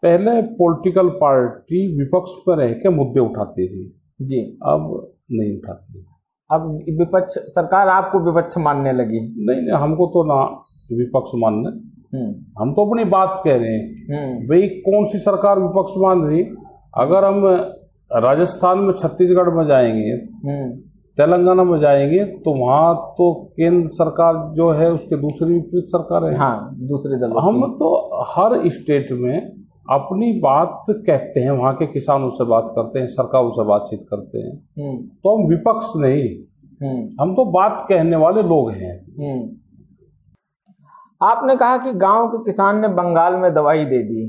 पहले पॉलिटिकल पार्टी विपक्ष पर रह के मुद्दे उठाती थी जी, अब नहीं उठाती। अब विपक्ष, सरकार आपको विपक्ष मानने लगी? नहीं, हमको तो ना विपक्ष मानने, हम तो अपनी बात कह रहे हैं। भाई कौन सी सरकार विपक्ष मान रही? अगर हम राजस्थान में, छत्तीसगढ़ में जाएंगे, तेलंगाना में जाएंगे, तो वहां तो केंद्र सरकार जो है उसके दूसरी विपरीत सरकार है। हाँ, दूसरे दल। हम तो हर स्टेट में अपनी बात कहते हैं, वहां के किसानों से बात करते हैं, सरकारों से बातचीत करते हैं। तो हम विपक्ष नहीं, हम तो बात कहने वाले लोग हैं। आपने कहा कि गांव के किसान ने बंगाल में दवाई दे दी।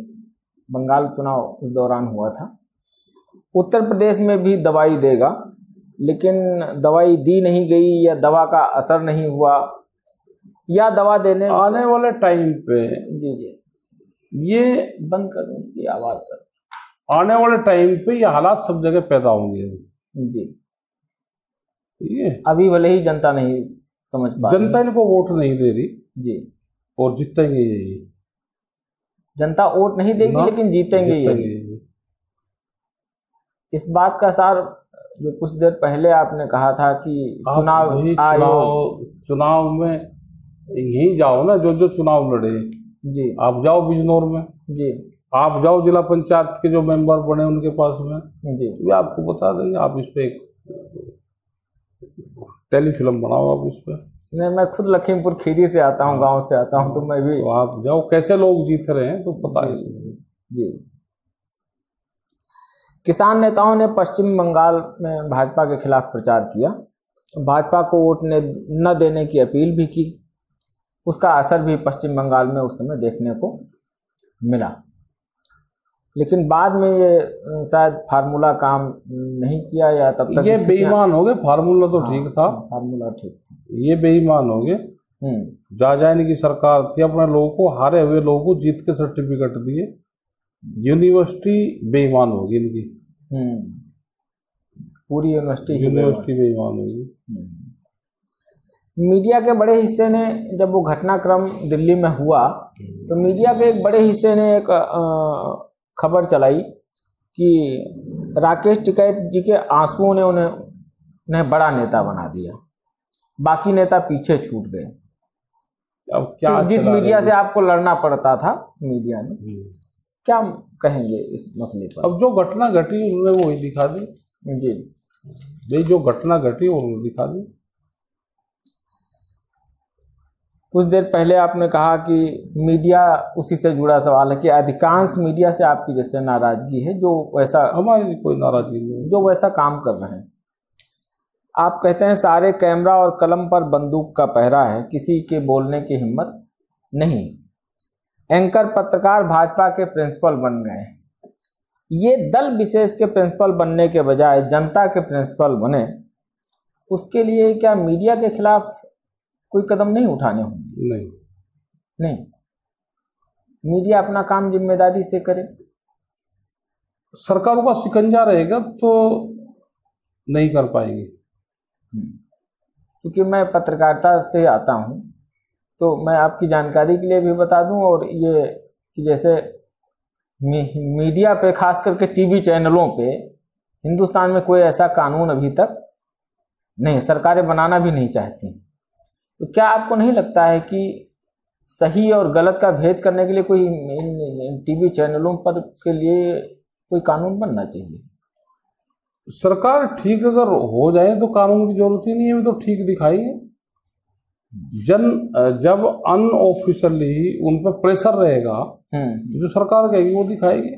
बंगाल चुनाव उस दौरान हुआ था। उत्तर प्रदेश में भी दवाई देगा, लेकिन दवाई दी नहीं गई, या दवा का असर नहीं हुआ, या दवा देने आने वाले टाइम पे जी जी ये बंद करने की आवाज कर, आने वाले टाइम पे ये हालात सब जगह पैदा होंगे जी। ये अभी भले ही जनता नहीं समझ पा, जनता इनको वोट नहीं दे रही जी, और जीतेंगे यही। जनता वोट नहीं देगी लेकिन जीतेंगे ये। इस बात का सार जो कुछ देर पहले आपने कहा था कि चुनाव में यही जाओ ना, जो चुनाव लड़े जी, आप जाओ बिजनौर में जी, आप जाओ जिला पंचायत के जो मेंबर बने उनके पास में जी, वे आपको बता देंगे। आप इस पे एक टेलीफिल्म बनाओ आप इस पे। नहीं, मैं खुद लखीमपुर खीरी से आता हूँ, गांव से आता हूँ, तो मैं भी तो आप जाओ कैसे लोग जीत रहे हैं तो पता है जी। किसान नेताओं ने पश्चिम बंगाल में भाजपा के खिलाफ प्रचार किया, भाजपा को वोट न देने की अपील भी की। उसका असर भी पश्चिम बंगाल में उस समय देखने को मिला, लेकिन बाद में ये शायद फार्मूला काम नहीं किया, या तब तक ये बेईमान हो गए। फार्मूला तो ठीक था, फार्मूला ठीक था, ये बेईमान हो गए। जाजानी की सरकार थी, अपने लोगों को, हारे हुए लोगों को जीत के सर्टिफिकेट दिए। यूनिवर्सिटी बेईमान होगी इनकी, पूरी यूनिवर्सिटी बेईमान होगी। मीडिया के बड़े हिस्से ने, जब वो घटनाक्रम दिल्ली में हुआ तो मीडिया के एक बड़े हिस्से ने एक खबर चलाई कि राकेश टिकैत जी के आंसुओं ने उन्हें बड़ा नेता बना दिया, बाकी नेता पीछे छूट गए। अब क्या तो जिस मीडिया से आपको लड़ना पड़ता था, मीडिया ने, क्या कहेंगे इस मसले पर? अब जो घटना घटी उन्होंने वही दिखा दी जी, भाई, जो घटना घटी उन्होंने दिखा दी। कुछ देर पहले आपने कहा कि मीडिया, उसी से जुड़ा सवाल है कि अधिकांश मीडिया से आपकी जैसे नाराजगी है, जो वैसा, हमारी कोई नाराजगी नहीं, जो वैसा काम कर रहे हैं। आप कहते हैं सारे कैमरा और कलम पर बंदूक का पहरा है, किसी के बोलने की हिम्मत नहीं। एंकर पत्रकार भाजपा के प्रिंसिपल बन गए। ये दल विशेष के प्रिंसिपल बनने के बजाय जनता के प्रिंसिपल बने, उसके लिए क्या मीडिया के खिलाफ कोई कदम नहीं उठाने होंगे? नहीं, मीडिया अपना काम जिम्मेदारी से करे। सरकारों का शिकंजा रहेगा तो नहीं कर पाएंगे। क्योंकि मैं पत्रकारिता से आता हूं, तो मैं आपकी जानकारी के लिए भी बता दूं, और ये कि जैसे मीडिया पे, खास करके टीवी चैनलों पे, हिंदुस्तान में कोई ऐसा कानून अभी तक नहीं, सरकारें बनाना भी नहीं चाहती। तो क्या आपको नहीं लगता है कि सही और गलत का भेद करने के लिए कोई टीवी चैनलों पर के लिए कोई कानून बनना चाहिए? सरकार ठीक अगर हो जाए तो कानून की जरूरत ही नहीं है, तो ठीक दिखाइए। जब अनऑफिशियली उन पर प्रेशर रहेगा, जो सरकार कहेगी वो दिखाएगी,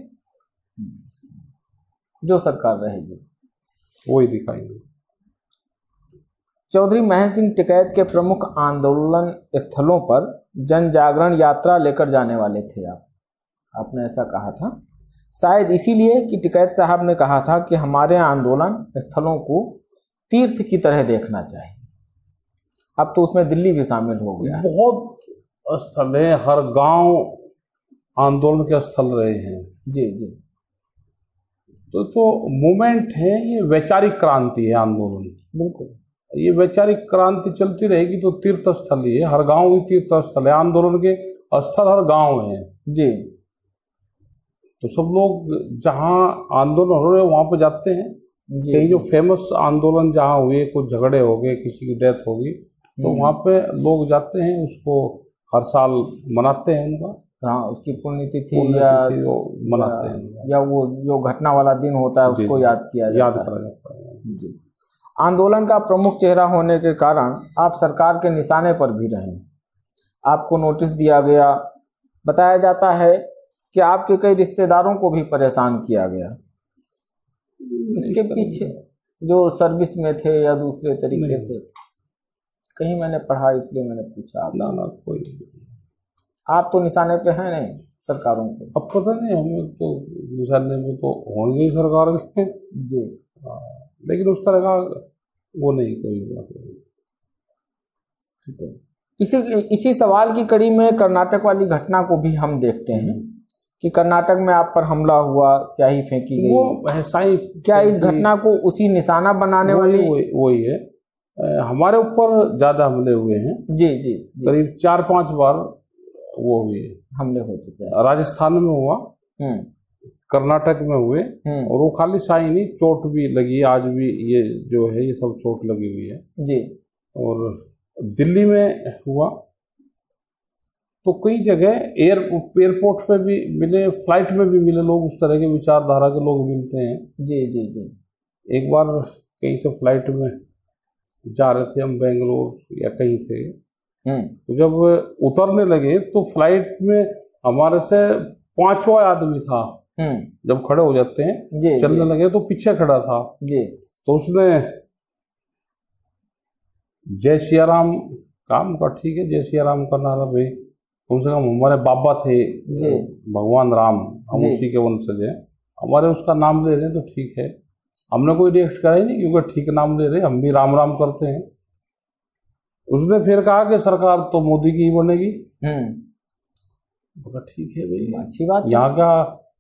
जो सरकार रहेगी वही दिखाएंगे। चौधरी महेंद्र सिंह टिकैत के प्रमुख आंदोलन स्थलों पर जन जागरण यात्रा लेकर जाने वाले थे आपने ऐसा कहा था, शायद इसीलिए कि टिकैत साहब ने कहा था कि हमारे आंदोलन स्थलों को तीर्थ की तरह देखना चाहिए। अब तो उसमें दिल्ली भी शामिल हो गया। बहुत स्थल है, हर गांव आंदोलन के स्थल रहे हैं। जी जी, तो मूवमेंट है, ये वैचारिक क्रांति है आंदोलन। बिल्कुल, ये वैचारिक क्रांति चलती रहेगी तो तीर्थ स्थल ही है, हर गांव ही तीर्थ स्थल है। आंदोलन के स्थल हर गांव है जी। तो सब लोग जहां आंदोलन हो रहे वहां पे जाते हैं। कई जो फेमस आंदोलन जहां हुए, कुछ झगड़े हो गए, किसी की डेथ होगी, तो वहां पे लोग जाते हैं, उसको हर साल मनाते हैं उनका, हाँ, उसकी पुण्यतिथि या मनाते हैं, या वो जो घटना वाला दिन होता है उसको याद करा जाता है जी। आंदोलन का प्रमुख चेहरा होने के कारण आप सरकार के निशाने पर भी रहे। आपको नोटिस दिया गया, बताया जाता है कि आपके कई रिश्तेदारों को भी परेशान किया गया। इसके पीछे जो सर्विस में थे या दूसरे तरीके से, कहीं मैंने पढ़ा, इसलिए मैंने पूछा आप। ना कोई, आप तो निशाने पे हैं नहीं सरकारों के। अब पता नहीं, हमें तो निशाने में तो होंगे ही सरकार के जी, लेकिन उस तरह का वो नहीं कोई। ठीक है, इसी सवाल की कड़ी में कर्नाटक वाली घटना को भी हम देखते हैं कि कर्नाटक में आप पर हमला हुआ, स्याही फेंकी गई, वो स्याही, क्या इस घटना को उसी निशाना बनाने वाली? वही है, हमारे ऊपर ज्यादा हमले हुए हैं। जी जी, करीब 4-5 बार वो हुए, हमले हो चुके हैं। राजस्थान में हुआ, कर्नाटक में हुए, और वो खाली साई नहीं, चोट भी लगी, आज भी ये जो है ये सब चोट लगी हुई है जी। और दिल्ली में हुआ, तो कई जगह एयरपोर्ट पे भी मिले, फ्लाइट में भी मिले लोग, उस तरह के विचारधारा के लोग मिलते हैं। जी जी जी। एक बार कहीं से फ्लाइट में जा रहे थे हम, बेंगलोर या कहीं थे, तो जब उतरने लगे तो फ्लाइट में हमारे से 5वां आदमी था, जब खड़े हो जाते हैं चलने लगे तो पीछे खड़ा था जी। तो उसने जय सिया राम काम का, ठीक है जय सिया राम करना था भाई, कम से कम हमारे बाबा थे भगवान राम, हम उसी के वंशज हैं, हमारे उसका नाम ले रहे हैं तो ठीक है। हमने कोई रिएक्ट करा ही नहीं, क्योंकि ठीक नाम ले रहे, हम भी राम राम करते हैं। उसने फिर कहा कि सरकार तो मोदी की ही बनेगी। ठीक है भाई, अच्छी बात। यहाँ का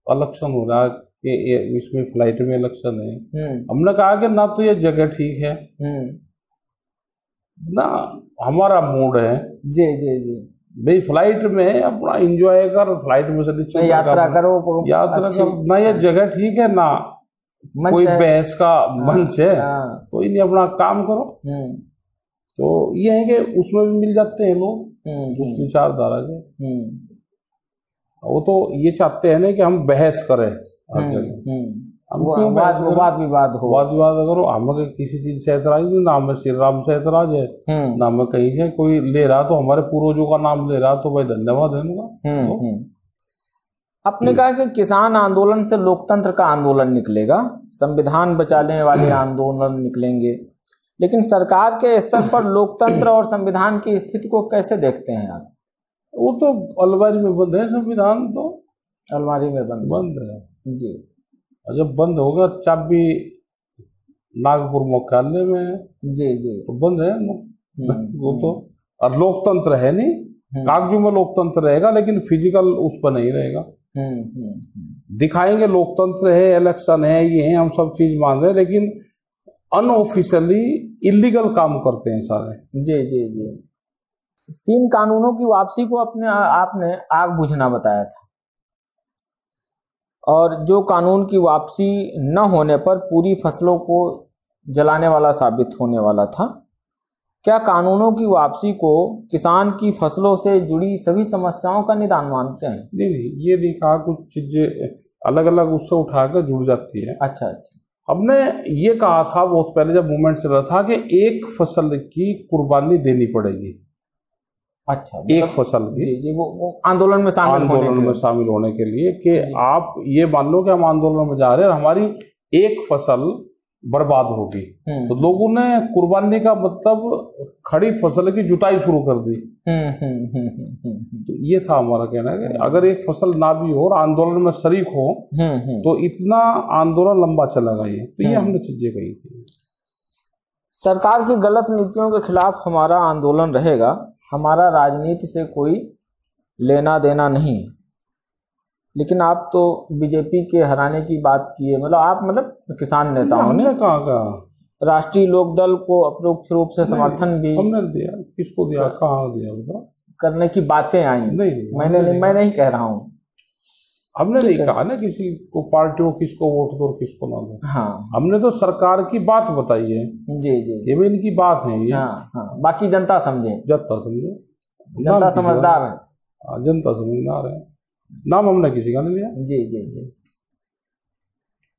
इलेक्शन हो रहा है कि इसमें फ्लाइट में इलेक्शन है। हमने कहा कि ना तो ये जगह ठीक है ना हमारा मूड है। जी जी जी भाई फ्लाइट में अपना एंजॉय कर, फ्लाइट में से नीचे यात्रा करो, यात्रा करो ना, ये जगह ठीक है ना कोई बहस का मंच है, कोई नहीं, अपना काम करो। तो ये है कि उसमें भी मिल जाते हैं लोग उस विचारधारा के। वो तो ये चाहते हैं ना कि हम बहस करें हर जगह, हम क्यों वाद विवाद हो, वाद विवाद करो, हमें किसी चीज से ऐतराज नहीं, ना हमें श्री राम से ऐतराज है, ना हमें कहीं है कोई ले रहा तो हमारे पूर्वजों का नाम ले रहा तो भाई धन्यवाद देना। आपने कहा कि किसान आंदोलन से लोकतंत्र का आंदोलन निकलेगा, संविधान बचाने वाले आंदोलन निकलेंगे, लेकिन सरकार के स्तर पर लोकतंत्र और संविधान की स्थिति को कैसे देखते हैं आप? वो तो अलमारी में बंद है, संविधान तो अलमारी में बंद है जी। जब बंद होगा, चाबी नागपुर मुख्यालय में है जी जी, तो बंद है वो तो। और लोकतंत्र है नहीं, कागजों में लोकतंत्र रहेगा लेकिन फिजिकल उस पर नहीं रहेगा। दिखाएंगे लोकतंत्र है, इलेक्शन है, ये है, हम सब चीज मान रहे हैं, लेकिन अनऑफिशियली इलीगल काम करते हैं सारे। जी जी जी। 3 कानूनों की वापसी को आपने आग बुझना बताया था, और जो कानून की वापसी न होने पर पूरी फसलों को जलाने वाला साबित होने वाला था। क्या कानूनों की वापसी को किसान की फसलों से जुड़ी सभी समस्याओं का निदान मानते हैं? नहीं, ये नहीं कहा, कुछ चीजें अलग अलग उससे उठाकर जुड़ जाती है। अच्छा अच्छा। हमने ये कहा था बहुत पहले जब मूवमेंट चल रहा था कि एक फसल की कुर्बानी देनी पड़ेगी। अच्छा, एक फसल की जी, वो आंदोलन में शामिल होने के लिए कि आप ये मान लो कि हम आंदोलन में जा रहे हैं, हमारी एक फसल बर्बाद होगी, तो लोगों ने कुर्बानी का मतलब खड़ी फसल की जुताई शुरू कर दी। तो ये था हमारा कहना कि अगर एक फसल ना भी हो और आंदोलन में शरीक हो तो इतना आंदोलन लंबा चलेगा। ये हमने चीजें कही थी। सरकार की गलत नीतियों के खिलाफ हमारा आंदोलन रहेगा, हमारा राजनीति से कोई लेना देना नहीं। लेकिन आप तो बीजेपी के हराने की बात की है, मतलब आप किसान नेताओं ने कहा राष्ट्रीय लोक दल को अप्रत्यक्ष रूप से समर्थन भी हमने दिया। किसको दिया, कहाँ दिया बताओ? करने की बातें आई। नहीं, मैं नहीं कह रहा हूँ, हमने नहीं कहा ना किसी को पार्टी को किसको वोट दो और किसको ना दो। हाँ, हमने तो सरकार की बात बताई है। जी जी, ये भी इनकी बात है ये। हाँ, बाकी जनता समझे, जनता समझदार है, जनता समझदार है। नाम हमने किसी का नहीं लिया। जी जी जी।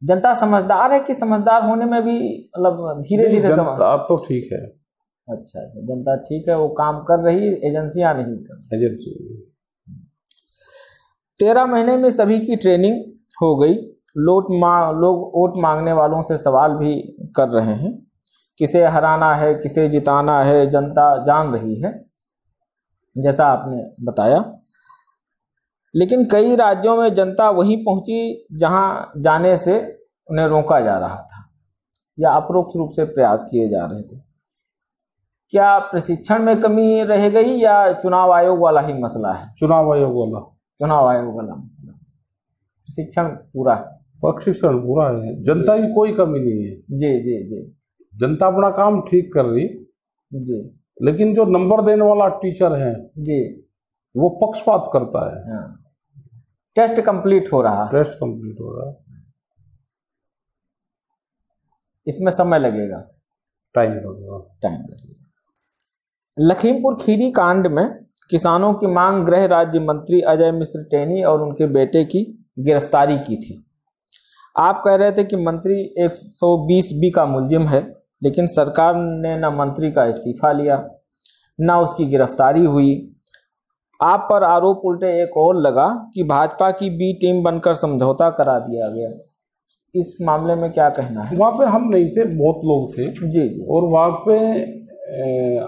जनता समझदार है कि समझदार होने में भी धीरे धीरे जनता तो ठीक है। अच्छा, जनता ठीक है, वो काम कर रही, एजेंसियां नहीं कर। एजेंसी 13 महीने में सभी की ट्रेनिंग हो गई। लोग वोट मांगने वालों से सवाल भी कर रहे हैं, किसे हराना है, किसे जिताना है, जनता जान रही है, जैसा आपने बताया। लेकिन कई राज्यों में जनता वहीं पहुंची जहां जाने से उन्हें रोका जा रहा था या अपरोक्ष रूप से प्रयास किए जा रहे थे। क्या प्रशिक्षण में कमी रह गई या चुनाव आयोग वाला ही मसला है? चुनाव आयोग वाला मसला। प्रशिक्षण पूरा है, जनता की कोई कमी नहीं है। जी जी जी, जनता अपना काम ठीक कर रही जी, लेकिन जो नंबर देने वाला टीचर है जी, वो पक्षपात करता है। हाँ। टेस्ट कंप्लीट हो रहा है, इसमें समय लगेगा, टाइम लगेगा। लखीमपुर खीरी कांड में किसानों की मांग गृह राज्य मंत्री अजय मिश्र टेनी और उनके बेटे की गिरफ्तारी की थी। आप कह रहे थे कि मंत्री 120B का मुलजिम है, लेकिन सरकार ने न मंत्री का इस्तीफा लिया न उसकी गिरफ्तारी हुई। आप पर आरोप उल्टे एक और लगा कि भाजपा की बी टीम बनकर समझौता करा दिया गया। इस मामले में क्या कहना है? वहाँ पे हम नहीं थे, बहुत लोग थे जी, और वहाँ पे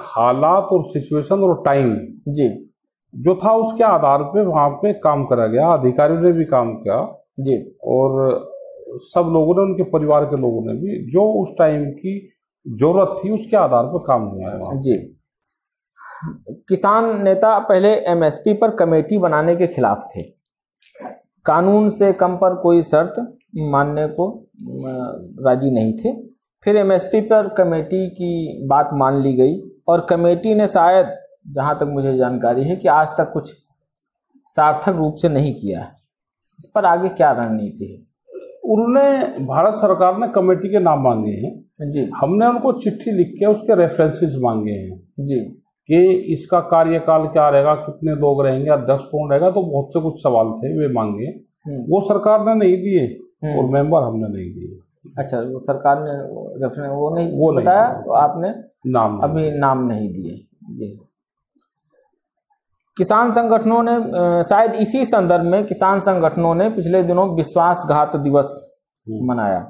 हालात और सिचुएशन और टाइम जी जो था उसके आधार पे वहाँ पे काम करा गया। अधिकारियों ने भी काम किया जी, और सब लोगों ने, उनके परिवार के लोगों ने भी, जो उस टाइम की जरूरत थी उसके आधार पर काम हुआ है जी। किसान नेता पहले MSP पर कमेटी बनाने के खिलाफ थे, कानून से कम पर कोई शर्त मानने को राजी नहीं थे। फिर MSP पर कमेटी की बात मान ली गई और कमेटी ने शायद, जहां तक मुझे जानकारी है, कि आज तक कुछ सार्थक रूप से नहीं किया है। इस पर आगे क्या रणनीति है? उन्होंने, भारत सरकार ने कमेटी के नाम मांगे हैं जी, हमने उनको चिट्ठी लिख के उसके रेफरेंसेस मांगे हैं जी, कि इसका कार्यकाल क्या रहेगा, कितने लोग रहेंगे, अध्यक्ष कौन रहेगा, तो बहुत से कुछ सवाल थे वे मांगे। वो सरकार ने नहीं दिए और मेंबर हमने नहीं दिए। अच्छा, वो सरकार ने रेफरेंस वो नहीं बताया, तो आपने अभी नाम नहीं दिए। किसान संगठनों ने, शायद इसी संदर्भ में किसान संगठनों ने पिछले दिनों विश्वासघात दिवस मनाया।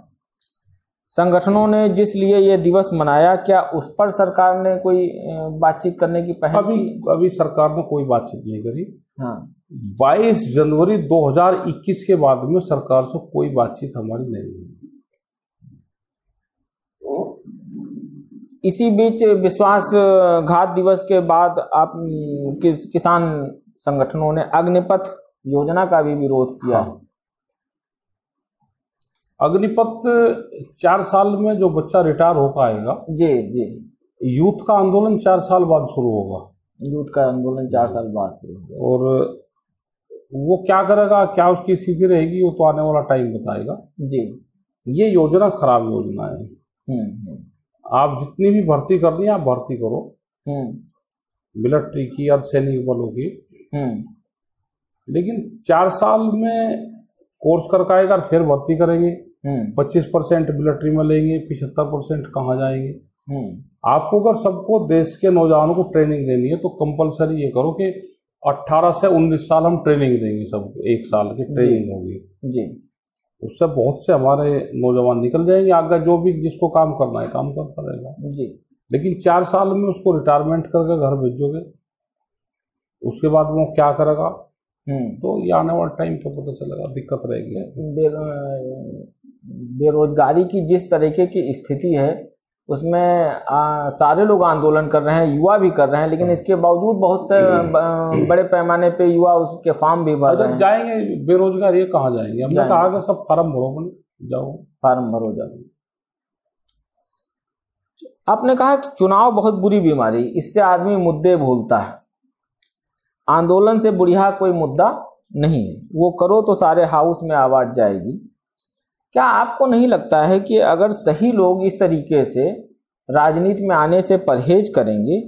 संगठनों ने जिस लिए ये दिवस मनाया, क्या उस पर सरकार ने कोई बातचीत करने की पहल की? अभी सरकार ने कोई बातचीत नहीं करी। हाँ, 22 जनवरी 2021 के बाद में सरकार से कोई बातचीत हमारी नहीं हुई। इसी बीच विश्वासघात दिवस के बाद आप किसान संगठनों ने अग्निपथ योजना का भी विरोध किया। हाँ। अग्निपथ 4 साल में जो बच्चा रिटायर होकर आएगा, जी जी, यूथ का आंदोलन 4 साल बाद शुरू होगा। यूथ का आंदोलन 4 साल बाद शुरू होगा। और वो क्या करेगा, क्या उसकी स्थिति रहेगी, वो तो आने वाला टाइम बताएगा। जी, ये योजना खराब योजना है। आप जितनी भी भर्ती करनी है आप भर्ती करो, मिलिट्री की, अर्धसैनिक बलों की, लेकिन 4 साल में कोर्स करके आएगा, फिर भर्ती करेंगे। 25% मिलिट्री में लेंगे, 75% कहाँ जाएंगे? आपको अगर सबको, देश के नौजवानों को ट्रेनिंग देनी है तो कंपलसरी ये करो कि 18 से 19 साल हम ट्रेनिंग देंगे सबको, 1 साल की ट्रेनिंग होगी जी। उससे बहुत से हमारे नौजवान निकल जाएंगे, आगे जो भी जिसको काम करना है काम करता रहेगा जी। लेकिन 4 साल में उसको रिटायरमेंट करके घर भेजोगे, उसके बाद वो क्या करेगा? तो ये आने वाले टाइम पे पता चलेगा, दिक्कत रहेगी। बेरोजगारी की जिस तरीके की स्थिति है उसमें सारे लोग आंदोलन कर रहे हैं, युवा भी कर रहे हैं, लेकिन इसके बावजूद बहुत से बड़े पैमाने पे युवा उसके फॉर्म भी भर रहे हैं। जाएंगे बेरोजगार, ये कहाँ जाएंगे? हमने कहा कि सब फार्म भरो, जाओ फार्म भरो जाओ। आपने कहा कि चुनाव बहुत बुरी बीमारी, इससे आदमी मुद्दे भूलता है। आंदोलन से बुढ़िया कोई मुद्दा नहीं है, वो करो तो सारे हाउस में आवाज जाएगी। क्या आपको नहीं लगता है कि अगर सही लोग इस तरीके से राजनीति में आने से परहेज करेंगे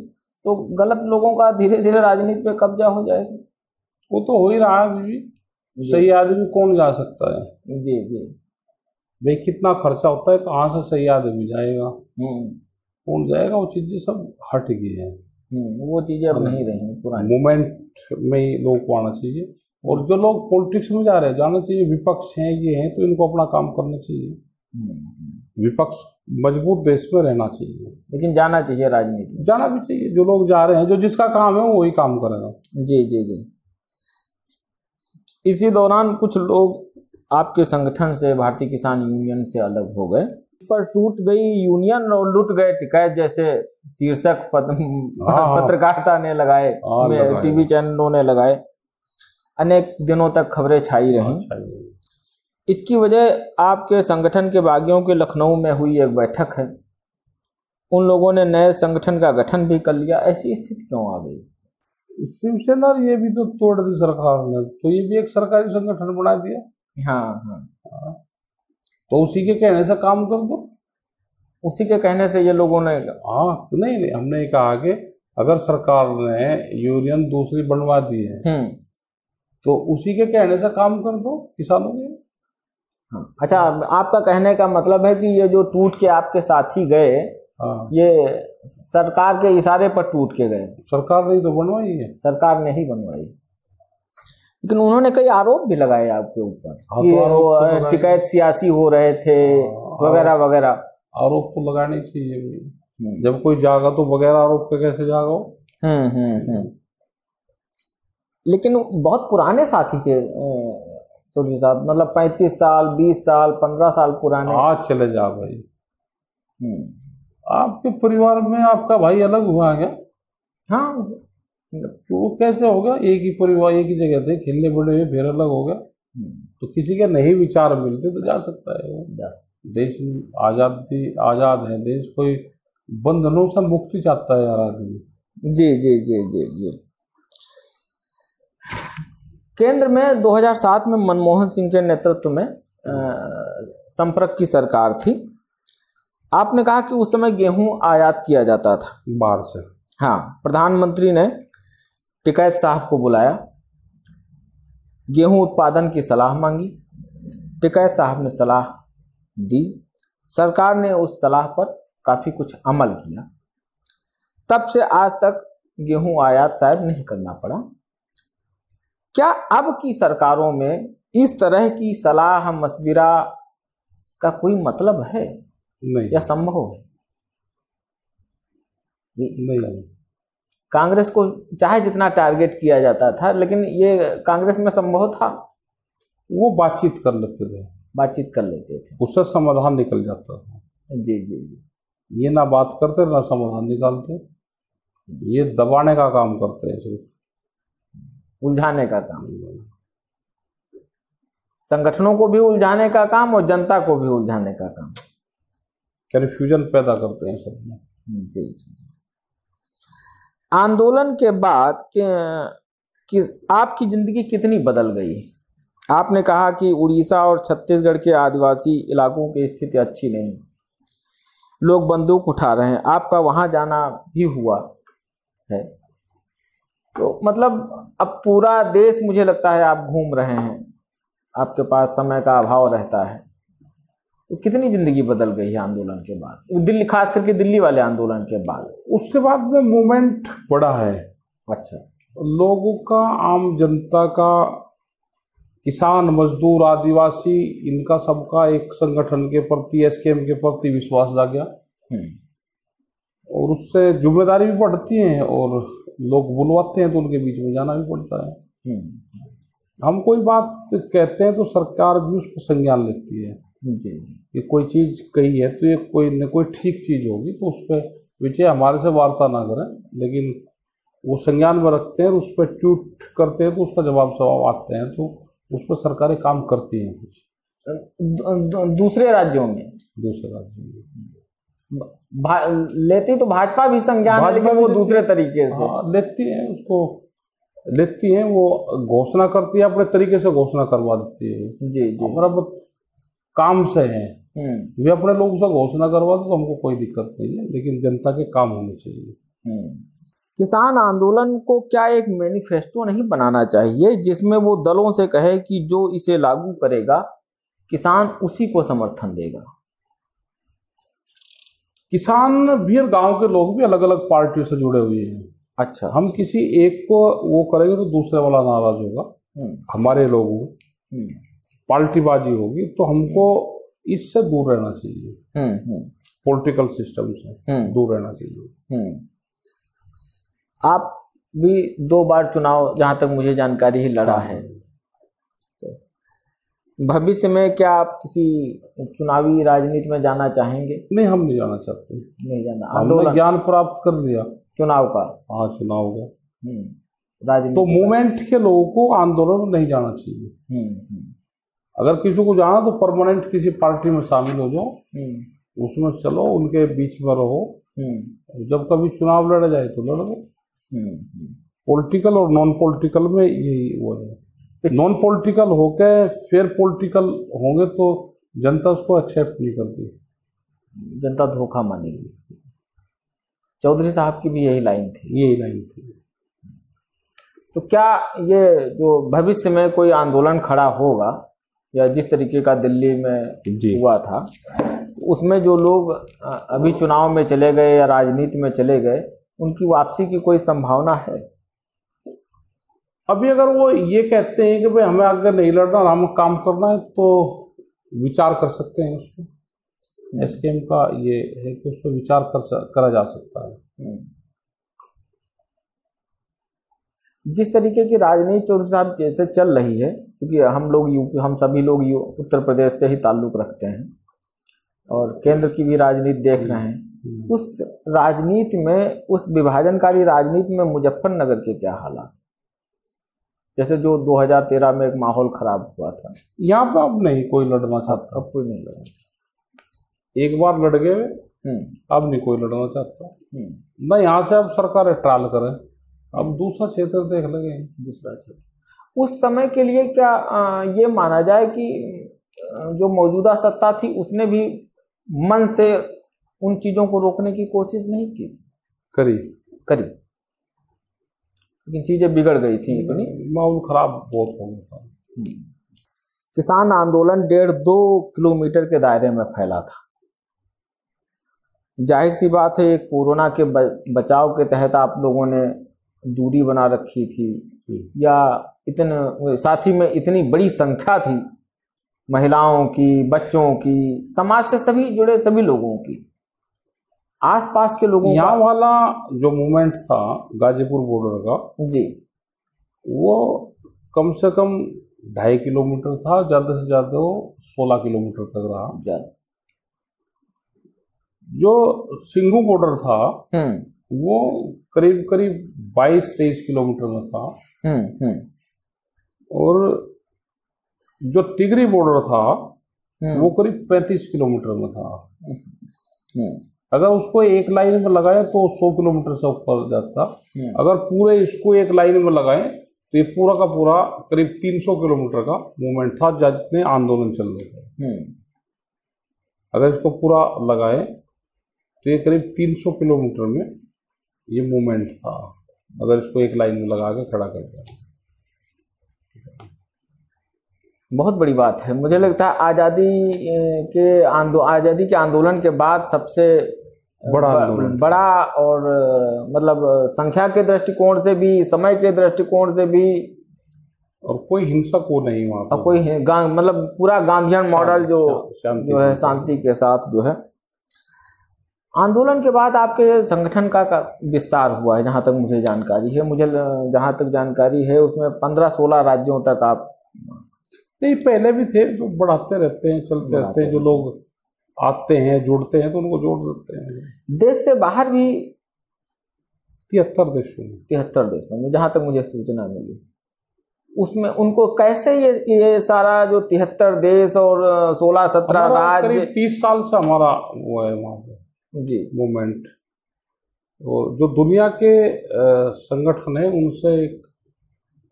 तो गलत लोगों का धीरे धीरे राजनीति पे कब्जा हो जाएगा? वो तो हो ही रहा है अभी। सही आदमी कौन जा सकता है? जी जी, भाई कितना खर्चा होता है, कहाँ से सही आदमी जाएगा? कौन जाएगा? वो चीजें सब हट गई है, वो चीजें अब नहीं रही पुरानी। मूवमेंट में ही लोग को आना चाहिए, और जो लोग पॉलिटिक्स में जा रहे हैं जाना चाहिए। विपक्ष हैं, ये हैं, तो इनको अपना काम करना चाहिए। विपक्ष मजबूत देश में रहना चाहिए, लेकिन जाना चाहिए राजनीति, जाना भी चाहिए। जो लोग जा रहे हैं, जो जिसका काम है वो वही काम करेगा। जी जी जी। इसी दौरान कुछ लोग आपके संगठन से, भारतीय किसान यूनियन से अलग हो गए, पर टूट गई यूनियन और लुट गए टिकैत जैसे शीर्षक पत्रकारिता ने लगाए, टीवी चैनलों ने लगाए, अनेक दिनों तक खबरें छाई रहीं। इसकी वजह आपके संगठन के बागियों के लखनऊ में हुई एक बैठक है, उन लोगों ने नए संगठन का गठन भी कर लिया। ऐसी स्थिति क्यों आ गई? शिवसेना ये भी तो तोड़ दी सरकार ने, तो ये भी एक सरकारी संगठन बना दिया। हाँ हाँ, तो उसी के कहने से काम कर दो, उसी के कहने से ये लोगों ने। हाँ नहीं, हमने ये कहा कि अगर सरकार ने यूनियन दूसरी बनवा दी है तो उसी के कहने से काम कर दो किसानों के। हाँ। अच्छा, आपका कहने का मतलब है कि ये जो टूट के आपके साथी गए, हाँ, ये सरकार के इशारे पर टूट के गए? सरकार ने तो बनवाई है, सरकार ने ही बनवाई, लेकिन उन्होंने कई आरोप भी लगाए आपके ऊपर कि तो टिकैत सियासी हो रहे थे वगैरह वगैरह। आरोप तो लगाने चाहिए, जब कोई जागा तो बगैर आरोप के कैसे जागा? लेकिन बहुत पुराने साथी थे चौधरी साहब, मतलब 35 साल 20 साल 15 साल पुराने। आज चले जा भाई, आपके परिवार में आपका भाई अलग हुआ क्या? हाँ, तो वो कैसे होगा? एक ही परिवार, एक ही जगह थे, खेलने बड़े हुए, फिर अलग हो गया। तो किसी के नहीं विचार मिलते तो जा सकता है वो। देश आजाद है देश, कोई बंधनों से मुक्ति चाहता है यार आदमी। जी जी जी जी जी। केंद्र में 2007 में मनमोहन सिंह के नेतृत्व में संपर्क की सरकार थी। आपने कहा कि उस समय गेहूं आयात किया जाता था बाहर से। हाँ, प्रधानमंत्री ने टिकैत साहब को बुलाया, गेहूं उत्पादन की सलाह मांगी, टिकैत साहब ने सलाह दी, सरकार ने उस सलाह पर काफी कुछ अमल किया। तब से आज तक गेहूं आयात शायद नहीं करना पड़ा। क्या अब की सरकारों में इस तरह की सलाह मशविरा का कोई मतलब है नहीं, या संभव है? नहीं, कांग्रेस को चाहे जितना टारगेट किया जाता था, लेकिन ये कांग्रेस में संभव था। वो बातचीत कर लेते थे, उससे समाधान निकल जाता था। जी जी जी। ये ना बात करते ना समाधान निकालते, ये दबाने का काम करते हैं, सिर्फ उलझाने का काम, संगठनों को भी उलझाने का काम और जनता को भी उलझाने का काम, कन्फ्यूजन पैदा करते हैं सब में। जी जी। आंदोलन के बाद कि आपकी जिंदगी कितनी बदल गई? आपने कहा कि उड़ीसा और छत्तीसगढ़ के आदिवासी इलाकों की स्थिति अच्छी नहीं, लोग बंदूक उठा रहे हैं, आपका वहां जाना भी हुआ है। तो मतलब अब पूरा देश मुझे लगता है आप घूम रहे हैं, आपके पास समय का अभाव रहता है। तो कितनी जिंदगी बदल गई है आंदोलन के बाद, दिल्ली, खास करके दिल्ली वाले आंदोलन के बाद? उसके बाद में मूवमेंट बढ़ा है। अच्छा, लोगों का, आम जनता का, किसान मजदूर आदिवासी, इनका सबका एक संगठन के प्रति, एसकेएम के प्रति विश्वास जाग गया और उससे जिम्मेदारी भी बढ़ती है और लोग बुलवाते हैं तो उनके बीच में जाना भी पड़ता है। हम कोई बात कहते हैं तो सरकार भी उस पर संज्ञान लेती है कि कोई चीज कही है तो ये कोई न कोई ठीक चीज होगी, तो उस पर विजय हमारे से वार्ता ना करें, लेकिन वो संज्ञान में रखते हैं और उस पर ट्वीट करते हैं तो उसका जवाब आते हैं, तो उस पर सरकारें काम करती हैं। कुछ दूसरे राज्यों में लेती तो भाजपा भी संज्ञान है, लेकिन वो दूसरे तरीके से लेती है, उसको लेती है, वो घोषणा करती है, अपने तरीके से घोषणा करवा देती है। जी जी। हमारा काम से है, वे अपने लोगों से घोषणा करवा दो तो हमको कोई दिक्कत नहीं है, लेकिन जनता के काम होने चाहिए। किसान आंदोलन को क्या एक मैनिफेस्टो नहीं बनाना चाहिए जिसमें वो दलों से कहे कि जो इसे लागू करेगा किसान उसी को समर्थन देगा? किसान भी और गांव के लोग भी अलग अलग पार्टियों से जुड़े हुए हैं। अच्छा, हम किसी एक को वो करेंगे तो दूसरे वाला नाराज होगा, हमारे लोगों पार्टीबाजी होगी, तो हमको इससे दूर रहना चाहिए, पॉलिटिकल सिस्टम से दूर रहना चाहिए। आप भी 2 बार चुनाव, जहां तक मुझे जानकारी ही, लड़ा है। भविष्य में क्या आप किसी चुनावी राजनीति में जाना चाहेंगे? नहीं, हम नहीं जाना चाहते। नहीं जाना, हमने ज्ञान प्राप्त कर लिया चुनाव का। हाँ, चुनाव का राजनीति, तो मूवमेंट के लोगों को आंदोलन में नहीं जाना चाहिए। अगर किसी को जाना तो परमानेंट किसी पार्टी में शामिल हो जाओ, उसमें चलो, उनके बीच में रहो, जब कभी चुनाव लड़ा जाए तो लड़ लो। पॉलिटिकल और नॉन पॉलिटिकल में यही वो है। नॉन पॉलिटिकल होके फिर पॉलिटिकल होंगे तो जनता उसको एक्सेप्ट नहीं करती, जनता धोखा मानेगी। चौधरी साहब की भी यही लाइन थी। तो क्या ये जो भविष्य में कोई आंदोलन खड़ा होगा या जिस तरीके का दिल्ली में हुआ था, तो उसमें जो लोग अभी चुनाव में चले गए या राजनीति में चले गए, उनकी वापसी की कोई संभावना है? अभी अगर वो ये कहते हैं कि भाई हमें आगे नहीं लड़ना, हमें काम करना है, तो विचार कर सकते हैं उसको। एसकेएम का ये है कि उस पर विचार करा जा सकता है। जिस तरीके की राजनीति चौधरी साहब जैसे चल रही है, क्योंकि हम लोग यूपी, हम सभी लोग उत्तर प्रदेश से ही ताल्लुक रखते हैं और केंद्र की भी राजनीति देख रहे हैं, उस राजनीति में, उस विभाजनकारी राजनीति में मुजफ्फरनगर के क्या हालात, जैसे जो 2013 में एक माहौल खराब हुआ था? यहाँ पे अब नहीं कोई लड़ना चाहता, अब कोई नहीं लड़ना। एक बार लड़ गए, अब नहीं कोई लड़ना चाहता। ना यहाँ से अब सरकार ट्रायल करे, अब दूसरा क्षेत्र देख लगे, दूसरा क्षेत्र। उस समय के लिए क्या ये माना जाए कि जो मौजूदा सत्ता थी उसने भी मन से उन चीजों को रोकने की कोशिश नहीं की? करी, लेकिन चीजें बिगड़ गई थी, इतनी माहौल खराब बहुत हो गया था। किसान आंदोलन 1.5-2 किलोमीटर के दायरे में फैला था। जाहिर सी बात है, कोरोना के बचाव के तहत आप लोगों ने दूरी बना रखी थी, या इतने साथ ही में इतनी बड़ी संख्या थी महिलाओं की, बच्चों की, समाज से सभी जुड़े सभी लोगों की, आसपास के लोगों यहाँ वाला जो मूवमेंट था गाजीपुर बॉर्डर का जी, वो कम से कम 2.5 किलोमीटर था, ज्यादा से ज्यादा वो 16 किलोमीटर तक रहा। जो सिंघू बॉर्डर था वो करीब 22-23 किलोमीटर में था। और जो तिगरी बॉर्डर था वो करीब 35 किलोमीटर में था। अगर उसको एक लाइन में लगाए तो 100 किलोमीटर से ऊपर जाता। अगर पूरे इसको एक लाइन में लगाए तो ये पूरा का पूरा करीब 300 किलोमीटर का मूवमेंट था जितने आंदोलन चल रहे थे। अगर इसको पूरा लगाए तो ये करीब 300 किलोमीटर में ये मूवमेंट था, अगर इसको एक लाइन में लगा के खड़ा कर दिया। बहुत बड़ी बात है। मुझे लगता है आज़ादी के आंदोलन के बाद सबसे बड़ा और मतलब संख्या के दृष्टिकोण से भी, समय के दृष्टिकोण से भी, और कोई हिंसक को नहीं वहाँ पर, कोई मतलब पूरा गांधीयन मॉडल जो है शांति के साथ जो है। आंदोलन के बाद आपके संगठन का विस्तार हुआ है, जहाँ तक मुझे जानकारी है। मुझे जहाँ तक जानकारी है उसमें 15-16 राज्यों तक आप नहीं, पहले भी थे, तो बढ़ाते रहते हैं, चलते रहते हैं। जो लोग आते हैं, जुड़ते हैं, तो उनको जोड़ देते हैं। देश से बाहर भी 73 देशों में जहाँ तक मुझे सूचना मिली, उसमें उनको कैसे ये सारा जो 73 देश और 16-17 राज्य, 30 साल से हमारा वो है वहाँ पे जी मूवमेंट। और जो दुनिया के संगठन है उनसे एक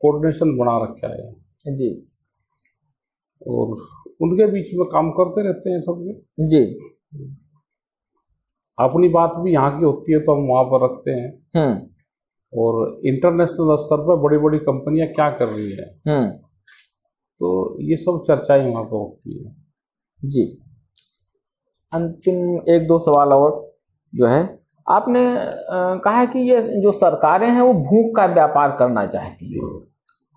कोऑर्डिनेशन बना रखा है जी, और उनके बीच में काम करते रहते हैं सब जी। अपनी बात भी यहाँ की होती है तो हम वहाँ पर रखते हैं। और इंटरनेशनल स्तर पर बड़ी बड़ी कंपनियां क्या कर रही है, तो ये सब चर्चाएं वहाँ पर होती है जी। अंतिम 1-2 सवाल और जो है, आपने कहा है कि ये जो सरकारें हैं वो भूख का व्यापार करना चाहती है।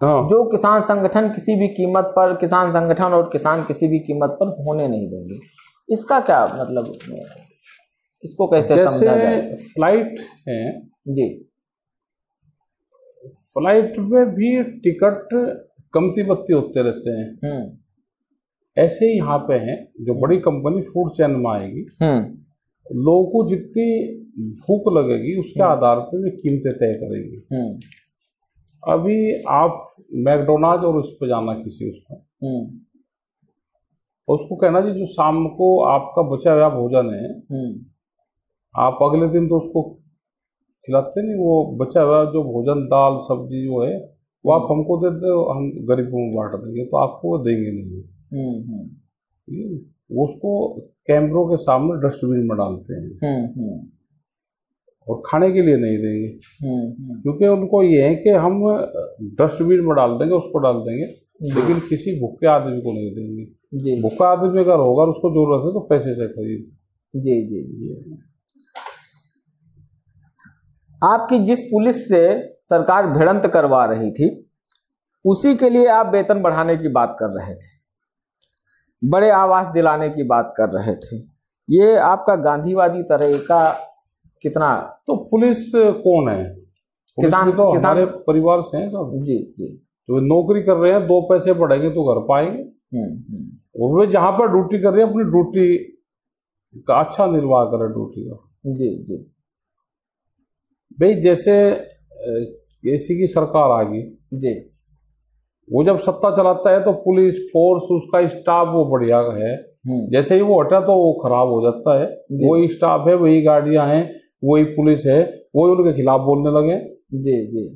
जो किसान संगठन किसी भी कीमत पर, किसान संगठन और किसान किसी भी कीमत पर होने नहीं देंगे, इसका क्या मतलब, इसको कैसे समझा जाए? फ्लाइट है जी, फ्लाइट में भी टिकट कमती बत्ती होते रहते हैं। ऐसे ही यहाँ पे हैं, जो बड़ी कंपनी फूड चेन में आएगी, लोगों को जितनी भूख लगेगी उसके आधार पर वे कीमतें तय करेंगी। अभी आप मैकडोनाल्ड और उस पर जाना किसी उसका, उसको कहना जी जो शाम को आपका बचा हुआ भोजन है, आप अगले दिन तो उसको खिलाते नहीं, वो बचा हुआ जो भोजन दाल सब्जी जो है वो आप हमको देते हो, हम गरीबों में बांट देंगे, तो आपको वो देंगे नहीं। वो उसको कैमरों के सामने डस्टबिन में डालते हैं और खाने के लिए नहीं देंगे, क्योंकि उनको ये है कि हम डस्टबिन में डाल देंगे, उसको डाल देंगे, लेकिन किसी भूखे आदमी को नहीं देंगे। भूखा आदमी अगर होगा उसको जरूरत है तो पैसे से खरीद। जी जी जी। आपकी जिस पुलिस से सरकार भिड़ंत करवा रही थी उसी के लिए आप वेतन बढ़ाने की बात कर रहे थे, बड़े आवास दिलाने की बात कर रहे थे, ये आपका गांधीवादी तरीका कितना? तो पुलिस कौन है? किसान तो हमारे परिवार से हैं सब। जी जी। तो नौकरी कर रहे हैं, 2 पैसे बढ़ेंगे तो घर पाएंगे। और वे जहां पर ड्यूटी कर रहे हैं अपनी ड्यूटी का अच्छा निर्वाह करें ड्यूटी का। जी जी। भाई जैसे केसी की सरकार आ गई जी, वो जब सत्ता चलाता है तो पुलिस फोर्स उसका स्टाफ वो बढ़िया है, जैसे ही वो हटा तो वो खराब हो जाता है। वही स्टाफ है, वही गाड़ियां हैं, वही पुलिस है, वही उनके खिलाफ बोलने लगे। जी जी।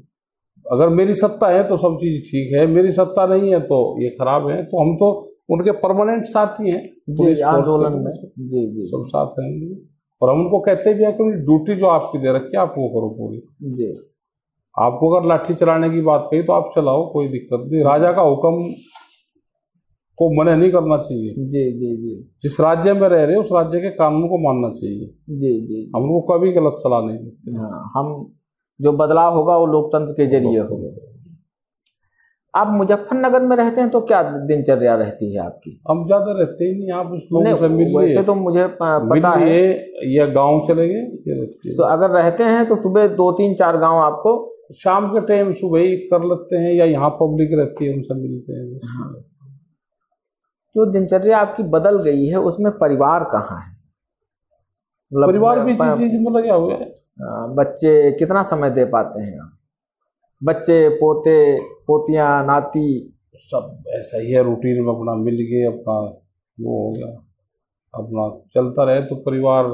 अगर मेरी सत्ता है तो सब चीज ठीक है, मेरी सत्ता नहीं है तो ये खराब है। तो हम तो उनके परमानेंट साथी हैं पुलिस आंदोलन में। जी जी, सब साथ रहेंगे। और हम उनको कहते भी है कि ड्यूटी जो आपकी दे रखी है आप वो करो पूरी। जी। आपको अगर लाठी चलाने की बात कही तो आप चलाओ, कोई दिक्कत नहीं। राजा का हुक्म को मना नहीं करना चाहिए। जी जी जी। जिस राज्य में रह रहे उस राज्य के कानून को मानना चाहिए। जी जी। हम लोग को कभी गलत सलाह नहीं देते। हाँ, हम जो बदलाव होगा वो लोकतंत्र के जरिए होगा। आप मुजफ्फरनगर में रहते हैं तो क्या दिनचर्या रहती है आपकी? हम ज्यादा रहते ही नहीं, आप उस लोगों से मिलिए। वैसे तो मुझे पता है या गांव चले गए। तो अगर रहते हैं तो सुबह 2-3-4 गांव आपको शाम के टाइम सुबह ही कर लेते हैं, या यहाँ पब्लिक रहती है उनसे मिलते हैं। जो दिनचर्या आपकी बदल गई है उसमें परिवार कहाँ है? परिवार भी इसी चीज में लगा हुआ है। बच्चे कितना समय दे पाते हैं आप? बच्चे पोते पोतियां नाती सब ऐसा ही है, रूटीन में अपना मिल गए, अपना वो हो गया, अपना चलता रहे। तो परिवार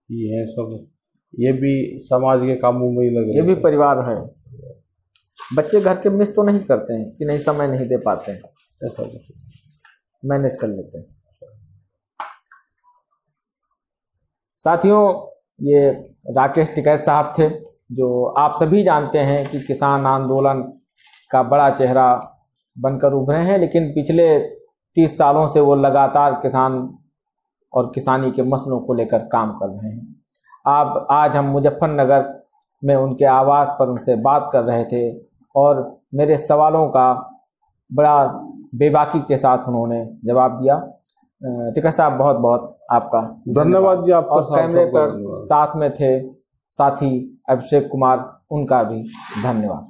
ये है सब, ये भी समाज के कामों में ही लगे, ये भी परिवार है। बच्चे घर के मिस तो नहीं करते हैं कि नहीं समय नहीं दे पाते हैं? ऐसा कुछ मैनेज कर लेते हैं। साथियों, ये राकेश टिकैत साहब थे, जो आप सभी जानते हैं कि किसान आंदोलन का बड़ा चेहरा बनकर उभरे हैं, लेकिन पिछले 30 सालों से वो लगातार किसान और किसानी के मसलों को लेकर काम कर रहे हैं। आज हम मुजफ्फरनगर में उनके आवास पर उनसे बात कर रहे थे और मेरे सवालों का बड़ा बेबाकी के साथ उन्होंने जवाब दिया। टिकैत साहब बहुत बहुत आपका धन्यवाद जी। आपका कैमरे पर साथ में थे साथी अभिषेक कुमार, उनका भी धन्यवाद।